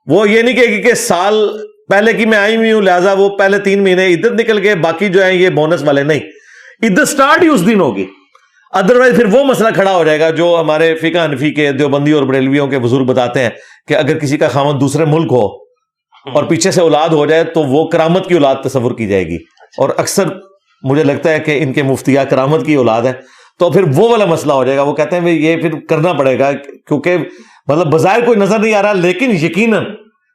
وہ یہ نہیں کہے گی کہ سال پہلے کی میں آئی ہوئی ہوں لہٰذا وہ پہلے 3 مہینے عدت نکل گئے, باقی جو ہیں یہ بونس والے. نہیں, عدت سٹارٹ ہی اس دن ہوگی. ادروائز پھر وہ مسئلہ کھڑا ہو جائے گا جو ہمارے فقہ حنفی کے دیوبندی اور بریلویوں کے بزرگ بتاتے ہیں کہ اگر کسی کا خاوند دوسرے ملک ہو اور پیچھے سے اولاد ہو جائے تو وہ کرامت کی اولاد تصور کی جائے گی, اور اکثر مجھے لگتا ہے کہ ان کے مفتیہ کرامت کی اولاد ہے, تو پھر وہ والا مسئلہ ہو جائے گا. وہ کہتے ہیں یہ پھر کرنا پڑے گا کیونکہ مطلب بظاہر کوئی نظر نہیں آ رہا لیکن یقیناً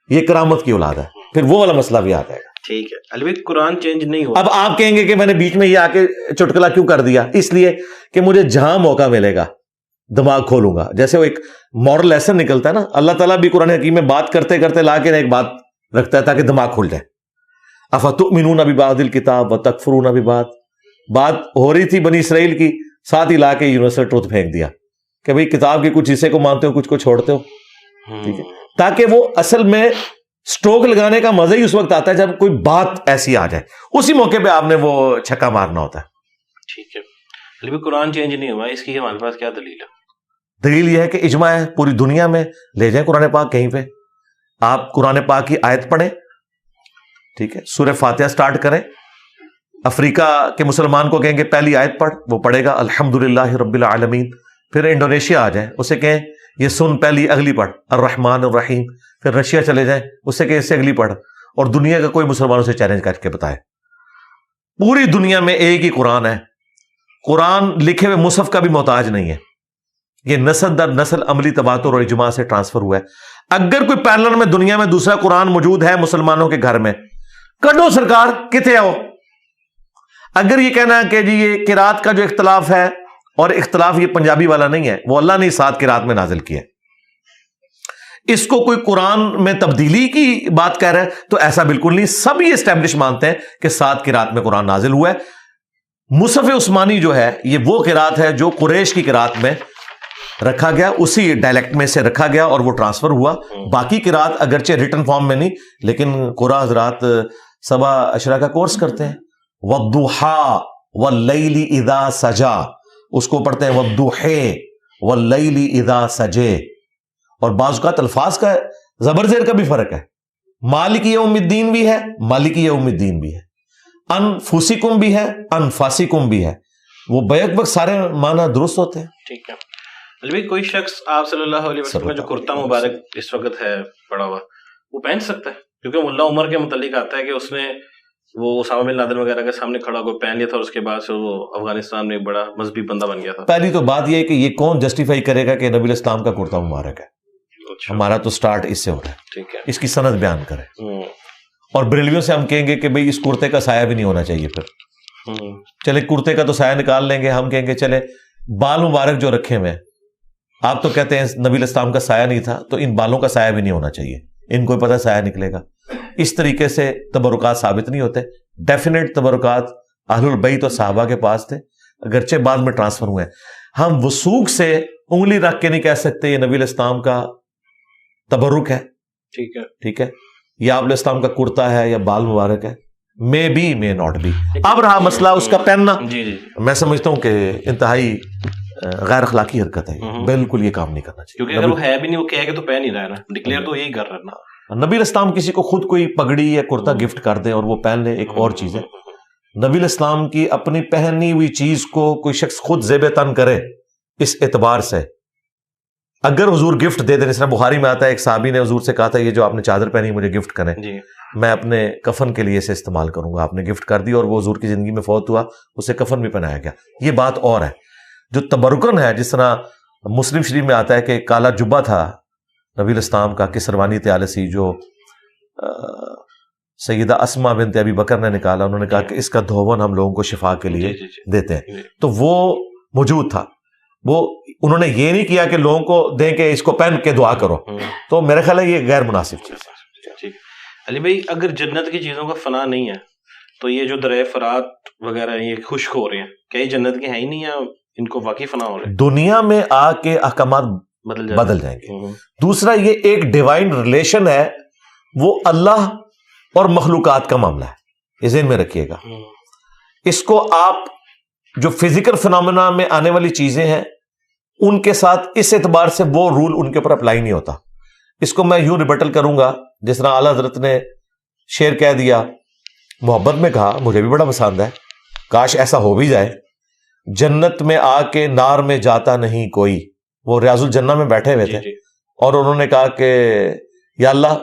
یہ کرامت کی اولاد ہے, پھر وہ والا مسئلہ بھی آ جائے گا. ٹھیک ہے, البتہ قرآن چینج نہیں ہوا. اب آپ کہیں گے کہ میں نے بیچ میں یہ آ کے چٹکلا کیوں کر دیا؟ اس لیے کہ مجھے جہاں موقع ملے گا دماغ کھولوں گا. جیسے وہ ایک مورل لیسن نکلتا ہے نا, اللہ تعالیٰ بھی قرآن حکیم میں بات کرتے کرتے لا کے ایک بات رکھتا ہے تاکہ دماغ کھل جائے. افتؤمنون ببعض الکتاب وتکفرون ببعض, بات ہو رہی تھی بنی اسرائیل کی, ساتھ ہی لا کے یونیورسل ٹروتھ پھینک دیا کہ بھئی کتاب کے کچھ حصے کو مانتے ہو کچھ کو چھوڑتے ہو. ٹھیک ہے, تاکہ وہ اصل میں سٹروک لگانے کا مزہ ہی اس وقت آتا ہے جب کوئی بات ایسی آ جائے, اسی موقع پہ آپ نے وہ چھکا مارنا ہوتا ہے. ٹھیک ہے, لیکن قرآن چینج نہیں ہوا, اس کی ہمارے پاس کیا دلیل ہے؟ دلیل یہ ہے کہ اجماع ہے پوری دنیا میں. لے جائیں قرآن پاک کہیں پہ, آپ قرآن پاک کی آیت پڑھیں, ٹھیک ہے, سورہ فاتحہ سٹارٹ کریں, افریقہ کے مسلمان کو کہیں گے پہلی آیت پڑھ, وہ پڑھے گا الحمدللہ رب العالمین. پھر انڈونیشیا آ جائیں, اسے کہیں یہ سن پہلی اگلی پڑھ الرحمن الرحیم. پھر رشیا چلے جائیں, اسے کہ اس سے اگلی پڑھ, اور دنیا کا کوئی مسلمانوں سے چیلنج کر کے بتائے. پوری دنیا میں ایک ہی قرآن ہے. قرآن لکھے ہوئے مصحف کا بھی محتاج نہیں ہے, یہ نسل در نسل عملی تباتر اور اجماع سے ٹرانسفر ہوا ہے. اگر کوئی پیرلل میں دنیا میں دوسرا قرآن موجود ہے مسلمانوں کے گھر میں, کڈو سرکار کتے آؤ. اگر یہ کہنا ہے کہ جی یہ قرات کا جو اختلاف ہے, اور اختلاف یہ پنجابی والا نہیں ہے, وہ اللہ نے 7 قرات میں نازل کیا ہے, اس کو کوئی قرآن میں تبدیلی کی بات کہہ رہا ہے, تو ایسا بالکل نہیں. سب یہ اسٹیبلش مانتے ہیں کہ 7 قرات میں قرآن نازل ہوا ہے. مصحف عثمانی جو ہے یہ وہ قرات ہے جو قریش کی قرات میں رکھا گیا, اسی ڈائلیکٹ میں سے رکھا گیا اور وہ ٹرانسفر ہوا. باقی قرات اگرچہ ریٹن فارم میں نہیں, لیکن قرآن حضرات 7 اشرا کا کورس کرتے ہیں. والضحیٰ واللیل اذا سجا, اس کو پڑھتے ہیں والضحیٰ واللیل اذا سجے. اور بعض اوقات الفاظ کا زبر زیر کا بھی فرق ہے. مالک یوم الدین بھی ہے, مالک یوم الدین بھی ہے, انفسکم بھی ہے, انفاسکم بھی ہے. وہ بیک وقت سارے معنی درست ہوتے ہیں. ٹھیک ہے, لیکن کوئی شخص آپ صلی اللہ علیہ وسلم کا جو کرتا مبارک اس وقت ہے پڑا ہوا, وہ پہن سکتا ہے؟ کیونکہ ملا عمر کے متعلق آتا ہے کہ اس نے وہ اسامہ بن لادن وغیرہ کے سامنے کھڑا ہو پہن لیا تھا, اور اس کے بعد سے وہ افغانستان میں ایک بڑا مذہبی بندہ بن گیا تھا. پہلی تو بات یہ ہے کہ یہ کون جسٹیفائی کرے گا کہ نبی الاسلام کا کرتا مبارک ہے؟ ہمارا تو سٹارٹ اس سے ہو رہا ہے. ٹھیک ہے, اس کی سند بیان کرے. اور بریلویوں سے ہم کہیں گے کہ بھئی اس کرتے کا سایہ بھی نہیں ہونا چاہیے. پھر چلے کرتے کا تو سایہ نکال لیں گے, ہم کہیں گے چلے بال مبارک جو رکھے ہوئے, آپ تو کہتے ہیں نبی الاسلام کا سایہ نہیں تھا, تو ان بالوں کا سایہ بھی نہیں ہونا چاہیے, ان کو پتہ سایہ نکلے گا. اس طریقے سے تبرکات ثابت نہیں ہوتے. ڈیفینیٹ تبرکات اہل البیت اور صحابہ کے پاس تھے, اگرچہ بعد میں ٹرانسفر ہوئے. ہم وثوق سے انگلی رکھ کے نہیں کہہ سکتے یہ نبی الاسلام کا تبرک ہے. ٹھیک ہے, ٹھیک ہے, یا آپ الاسلام کا کرتا ہے یا بال مبارک ہے, may be may not be. اب رہا مسئلہ اس کا پہننا, میں سمجھتا ہوں کہ انتہائی غیر اخلاقی حرکت ہے, بالکل یہ کام نہیں کرنا چاہیے. کیونکہ اگر وہ ہے بھی نہیں, وہ کہے کہ تو پہن نہیں رہا ہے نا, ڈکلیئر تو یہی کر رہا ہے نا. نبی الاسلام کسی کو خود کوئی پگڑی یا کرتا گفٹ کر دے اور وہ پہن لے, ایک اور چیز ہے. نبی الاسلام کی اپنی پہنی ہوئی چیز کو کوئی شخص خود زیب تن کرے, اس اعتبار سے اگر حضور گفٹ دے دیں, جس طرح بخاری میں آتا ہے ایک صحابی نے حضور سے کہا تھا یہ جو آپ نے چادر پہنی مجھے گفٹ کریں, میں اپنے کفن کے لیے اسے استعمال کروں گا. آپ نے گفٹ کر دی اور وہ حضور کی زندگی میں فوت ہوا, اسے کفن بھی پہنایا گیا. یہ بات اور ہے. جو تبرکن ہے, جس طرح مسلم شریف میں آتا ہے کہ کالا جبہ تھا نبی الاسلام کا کسروانی طیالسی, جو سیدہ اسماء بنت ابی بکر نے نکالا, انہوں نے کہا کہ اس کا دھون ہم لوگوں کو شفا کے لیے دیتے ہیں, تو وہ موجود تھا. وہ انہوں نے یہ نہیں کیا کہ لوگوں کو دیں کہ اس کو پہن کے دعا کرو, تو میرے خیال ہے یہ غیر مناسب چیز ہے. علی بھائی, اگر جنت کی چیزوں کا فنا نہیں ہے تو یہ جو دریا فرات وغیرہ یہ خشک ہو رہے ہیں, کیا یہ جنت کے ہیں ہی نہیں, یا ان کو واقعی فنا ہو رہے ہیں؟ دنیا میں آ کے احکامات بدل جائیں گے. دوسرا یہ ایک ڈیوائن ریلیشن ہے, وہ اللہ اور مخلوقات کا معاملہ ہے. یہ ذہن میں رکھیے گا. اس کو آپ جو فزیکل فنامنا میں آنے والی چیزیں ہیں ان کے ساتھ اس اعتبار سے وہ رول ان کے اوپر اپلائی نہیں ہوتا. اس کو میں یوں ریبٹل کروں گا جس طرح اعلیٰ حضرت نے شعر کہہ دیا, محبت میں کہا, مجھے بھی بڑا پسند ہے, کاش ایسا ہو بھی جائے, جنت میں آ کے نار میں جاتا نہیں کوئی. وہ ریاض الجنہ میں بیٹھے ہوئے تھے اور انہوں نے کہا کہ یا اللہ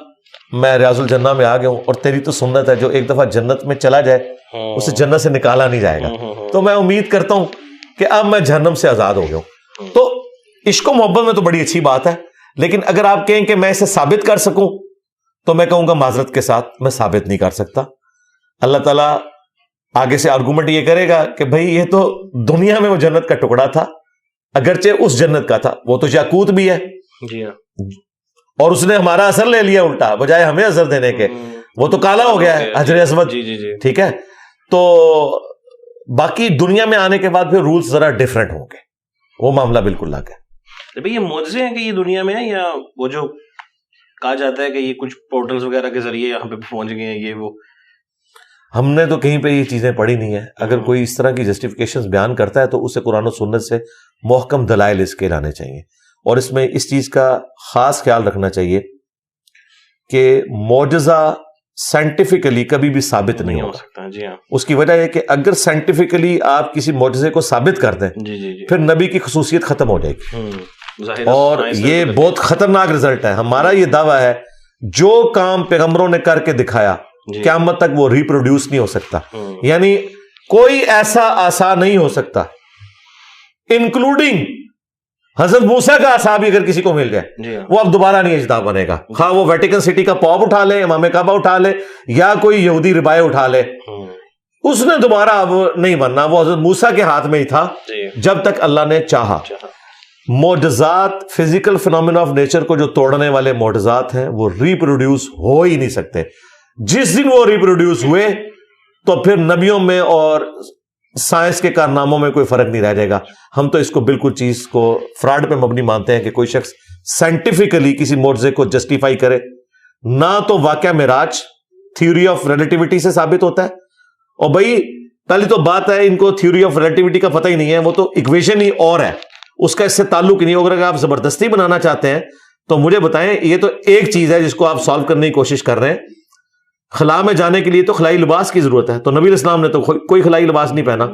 میں ریاض الجنہ میں آ گیا ہوں اور تیری تو سنت ہے جو ایک دفعہ جنت میں چلا جائے اسے جنت سے نکالا نہیں جائے گا, تو میں امید کرتا ہوں کہ اب میں جہنم سے آزاد ہو گیا ہوں. تو عشق و محبت میں تو بڑی اچھی بات ہے, لیکن اگر آپ کہیں کہ میں اسے ثابت کر سکوں تو میں کہوں گا معذرت کے ساتھ میں ثابت نہیں کر سکتا. اللہ تعالیٰ آگے سے آرگومنٹ یہ کرے گا کہ بھائی یہ تو دنیا میں وہ جنت کا ٹکڑا تھا, اگرچہ اس جنت کا تھا, وہ تو یاقوت بھی ہے جی ہاں, اور اس نے ہمارا اثر لے لیا الٹا, بجائے ہمیں اثر دینے کے وہ تو کالا ہو گیا ہے حجر اسود. ٹھیک ہے, تو باقی دنیا میں آنے کے بعد پھر رولز ذرا ڈفرنٹ ہوں گے, وہ معاملہ بالکل الگ ہے. بھئی یہ معجزے ہیں کہ یہ دنیا میں ہے, یا وہ جو کہا جاتا ہے کہ یہ کچھ پورٹلز وغیرہ کے ذریعے یہاں پہ پہنچ گئے ہیں یہ وہ؟ ہم نے تو کہیں پہ یہ چیزیں پڑھی نہیں ہیں. اگر کوئی اس طرح کی جسٹیفیکیشنز بیان کرتا ہے تو اسے قرآن و سنت سے محکم دلائل اس کے لانے چاہیے, اور اس میں اس چیز کا خاص خیال رکھنا چاہیے کہ معجزہ سائنٹیفکلی کبھی بھی ثابت نہیں ہو سکتا. جی ہاں, اس کی وجہ یہ کہ اگر سائنٹیفکلی آپ کسی معجزے کو ثابت کر دیں پھر نبی کی خصوصیت ختم ہو جائے گی, اور یہ بہت خطرناک رزلٹ ہے. ہمارا یہ دعویٰ ہے جو کام پیغمبروں نے کر کے دکھایا قیامت تک وہ ریپروڈیوس نہیں ہو سکتا. یعنی کوئی ایسا عصا نہیں ہو سکتا انکلوڈنگ حضرت موسیٰ کا عصا بھی اگر کسی کو مل جائے وہ اب دوبارہ نہیں اجدا بنے گا, خواہ وہ ویٹیکن سٹی کا پاپ اٹھا لے, امام کعبہ اٹھا لے, یا کوئی یہودی ربائے اٹھا لے, اس نے دوبارہ اب نہیں بننا. وہ حضرت موسیٰ کے ہاتھ میں ہی تھا جب تک اللہ نے چاہا. معجزات فزیکل فنامنا آف نیچر کو جو توڑنے والے معجزات ہیں وہ ریپروڈیوس ہو ہی نہیں سکتے. جس دن وہ ریپروڈیوس ہوئے تو پھر نبیوں میں اور سائنس کے کارناموں میں کوئی فرق نہیں رہ جائے گا. ہم تو اس کو بالکل چیز کو فراڈ پہ مبنی مانتے ہیں کہ کوئی شخص سائنٹیفکلی کسی معجزے کو جسٹیفائی کرے. نہ تو واقعہ معراج تھیوری آف ریلیٹیوٹی سے ثابت ہوتا ہے, اور بھائی پہلی تو بات ہے ان کو تھیوری آف ریلیٹیوٹی کا پتہ ہی نہیں ہے, وہ تو ایکویشن ہی اور ہے, اس کا اس سے تعلق ہی نہیں. اگر آپ زبردستی بنانا چاہتے ہیں تو مجھے بتائیں, یہ تو ایک چیز ہے جس کو آپ سالو کرنے کی کوشش کر رہے ہیں. خلا میں جانے کے لیے تو خلائی لباس کی ضرورت ہے, تو نبی اسلام نے تو کوئی خلائی لباس نہیں پہنا.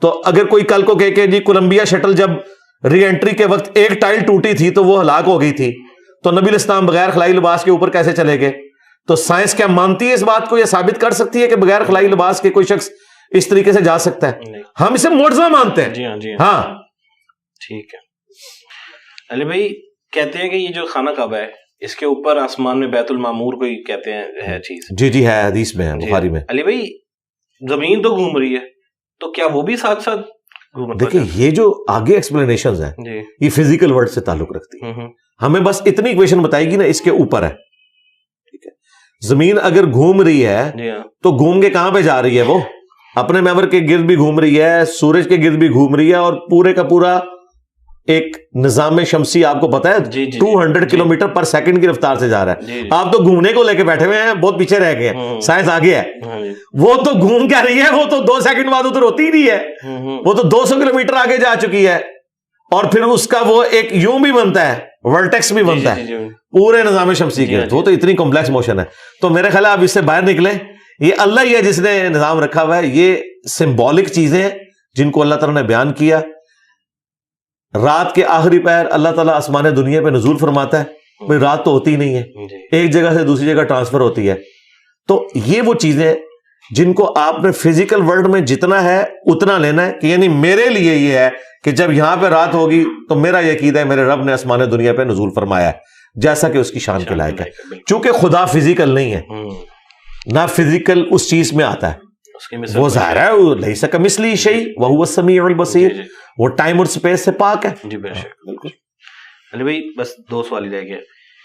تو اگر کوئی کل کو کہے کہ جی کولمبیا شٹل جب ری انٹری کے وقت ایک ٹائل ٹوٹی تھی تو وہ ہلاک ہو گئی تھی, تو نبی اسلام بغیر خلائی لباس کے اوپر کیسے چلے گئے؟ تو سائنس کیا مانتی ہے اس بات کو, یہ ثابت کر سکتی ہے کہ بغیر خلائی لباس کے کوئی شخص اس طریقے سے جا سکتا ہے؟ ہم اسے معجزہ مانتے ہیں. ہاں ٹھیک ہے. علی بھائی کہتے ہیں کہ یہ جو خانہ کعبہ ہے اس کے اوپر آسمان میں بیت المعمور کوئی کہتے ہیں ہے چیز. جی ہے, حدیث میں ہے, بخاری میں. علی بھائی زمین تو گھوم رہی ہے, تو کیا وہ بھی ساتھ ساتھ گھوم رہی ہے؟ دیکھیں یہ جو آگے ایکسپلینیشنز ہیں یہ فزیکل ورلڈ سے تعلق رکھتی ہے. ہمیں بس اتنی ایکویشن بتائے گی نا اس کے اوپر ہے. ٹھیک ہے, زمین اگر گھوم رہی ہے تو گھوم کے کہاں پہ جا رہی ہے؟ وہ اپنے محور کے گرد بھی گھوم رہی ہے, سورج کے گرد بھی گھوم رہی ہے, اور پورے کا پورا ایک نظام شمسی آپ کو پتا ہے 200 کلومیٹر پر سیکنڈ کی رفتار سے جا رہا ہے. آپ تو گھومنے کو لے کے بیٹھے ہوئے ہیں, بہت پیچھے رہ گئے ہیں, سائنس آگے ہے. وہ تو گھوم کیا رہی ہے, وہ تو 2 سیکنڈ بعد ادھر ہوتی ہی نہیں ہے, وہ تو 200 کلومیٹر آگے جا چکی ہے, اور پھر اس کا وہ ایک یوں بھی بنتا ہے, ورٹیکس بھی بنتا ہے پورے نظام شمسی کے. وہ تو اتنی کمپلیکس موشن ہے. تو میرے خیال ہے آپ اس سے باہر نکلیں, یہ اللہ ہی ہے جس نے نظام رکھا ہوا ہے. یہ سمبولک چیزیں جن کو اللہ تعالیٰ نے بیان کیا. رات کے آخری پہر اللہ تعالیٰ آسمان دنیا پہ نزول فرماتا ہے, بھئی رات تو ہوتی ہی نہیں ہے, ایک جگہ سے دوسری جگہ ٹرانسفر ہوتی ہے. تو یہ وہ چیزیں جن کو آپ نے فزیکل ورلڈ میں جتنا ہے اتنا لینا ہے, کہ یعنی میرے لیے یہ ہے کہ جب یہاں پہ رات ہوگی تو میرا یہ عقیدہ ہے میرے رب نے آسمان دنیا پہ نزول فرمایا ہے, جیسا کہ اس کی شان کے لائق ہے. چونکہ خدا فزیکل نہیں ہے, نہ فزیکل اس چیز میں آتا ہے, وہ ظاہر ہے لیس کمثلہ شیء وہو السمیع البصیر, وہ ٹائم اور سپیس سے پاک ہے. جی بے شک, بالکل. علی بھائی بس 2 سوال ہی رہ گئے.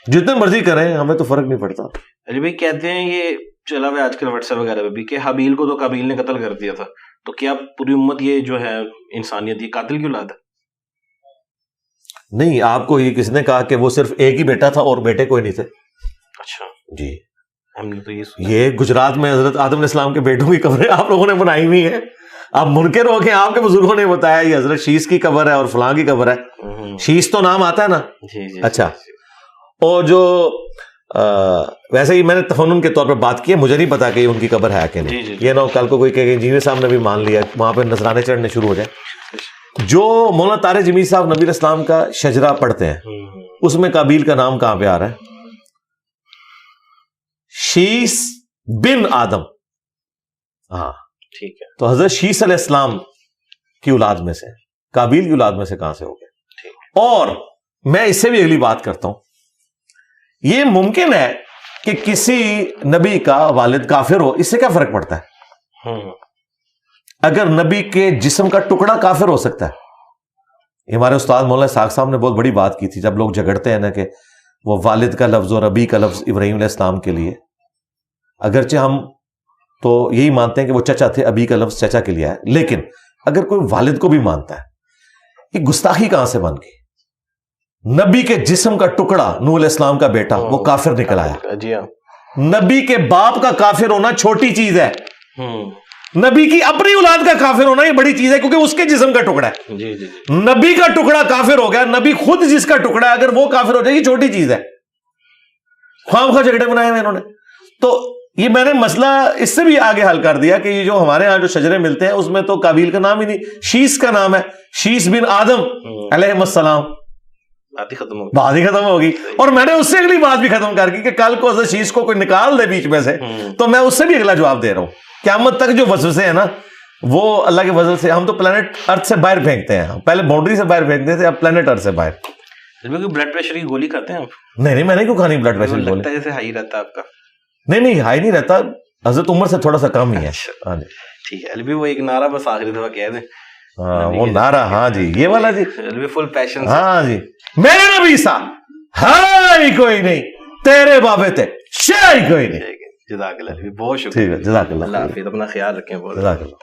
جتنے مرضی کریں ہمیں تو فرق نہیں پڑتا. علی بھائی کہتے ہیں یہ چلا ہوا آج کل واٹس ایپ وغیرہ پہ بھی کہ حابیل کو تو قابیل نے قتل کر دیا تھا, تو کیا پوری امت یہ جو ہے انسانیت یہ قاتل کی اولاد ہے؟ نہیں, آپ کو یہ کس نے کہا کہ وہ صرف ایک ہی بیٹا تھا اور بیٹے کوئی نہیں تھے؟ اچھا جی, ہم نے تو یہ یہ گجرات میں حضرت آدم علیہ السلام کے بیٹوں کی قبریں آپ لوگوں نے بنائی ہوئی ہیں. آپ منکر ہو کے آپ کے بزرگوں نے بتایا یہ حضرت شیش کی قبر ہے اور فلاں کی قبر ہے. شیش تو نام آتا ہے نا. اچھا, اور جو ویسے ہی میں نے تفنن کے طور پہ بات کی ہے, مجھے نہیں پتا کہ یہ ان کی قبر ہے کہ نہیں. یہ نہ کل کو کوئی کہ انجینئر صاحب نے بھی مان لیا وہاں پہ نذرانے چڑھنے شروع ہو جائے. جو مولانا طارق جمیل صاحب نبی علیہ السلام کا شجرہ پڑھتے ہیں اس میں قابیل کا نام کہاں پہ آ رہا ہے؟ شیس بن آدم. ہاں ٹھیک ہے. تو حضرت شیس علیہ السلام کی اولاد میں سے, قابیل کی اولاد میں سے کہاں سے ہو گئے؟ اور میں اس سے بھی اگلی بات کرتا ہوں, یہ ممکن ہے کہ کسی نبی کا والد کافر ہو, اس سے کیا فرق پڑتا ہے؟ اگر نبی کے جسم کا ٹکڑا کافر ہو سکتا ہے. ہمارے استاد مولانا اسحاق صاحب نے بہت بڑی بات کی تھی جب لوگ جھگڑتے ہیں نا کہ وہ والد کا لفظ اور ابی کا لفظ ابراہیم علیہ السلام کے لیے, اگرچہ ہم تو یہی مانتے ہیں کہ وہ چچا تھے, ابی کا لفظ چچا کے لیے ہے, لیکن اگر کوئی والد کو بھی مانتا ہے, یہ گستاخی کہاں سے بن گئی؟ نبی کے جسم کا ٹکڑا نوح علیہ السلام کا بیٹا وہ کافر نکل آیا. جی ہاں, نبی کے باپ کا کافر ہونا چھوٹی چیز ہے, نبی کی اپنی اولاد کا کافر ہونا یہ بڑی چیز ہے, کیونکہ اس کے جسم کا ٹکڑا ہے. جی جی نبی کا ٹکڑا کافر ہو گیا, نبی خود جس کا ٹکڑا ہے اگر وہ کافر ہو جائے یہ چھوٹی چیز ہے. خواہ خواہ جھگڑے بنائے ہوئے انہوں نے. تو یہ میں نے مسئلہ اس سے بھی آگے حل کر دیا کہ یہ جو ہمارے ہاں جو شجرے ملتے ہیں اس میں تو قابیل کا نام ہی نہیں, شیس کا نام ہے, شیس بن آدم علیہ السلام. بات ہی ختم ہوگی. اور میں نے اس سے اگلی بات بھی ختم کر کی کہ کل کو حضرت شیس کو کوئی نکال دے بیچ میں سے تو میں اس سے بھی اگلا جواب دے رہا ہوں. قیامت تک جو وسوسے ہیں نا وہ اللہ کے فضل سے, ہم تو پلانٹ ارتھ سے باہر پھینکتے ہیں, پہلے باؤنڈری سے باہر پھینکتے تھے, اب پلانٹ ارتھ سے باہر. بلڈ پریشر کی گولی کھاتے ہیں آپ؟ نہیں میں نے کیوں کھانی بلڈ پریشر کی گولی؟ جیسے ہائی رہتا ہے آپ کا. نہیں ہائی نہیں رہتا, حضرت عمر سے تھوڑا سا کم ہی ہے. ہاں جی ٹھیک ہے. الوی وہ ایک نعرہ بس آخری دفعہ کہہ دیں. ہاں وہ نعرہ, ہاں جی یہ والا جی, الوی فل پیشن. ہاں جی, میرے نبی سا ہائی کوئی نہیں, تیرے بابے تھے شاہی کوئی نہیں. جزاک اللہ, بہت شکریہ. ٹھیک ہے, جزاک اللہ. اللہ حافظ, اپنا خیال رکھیں. جزاک اللہ.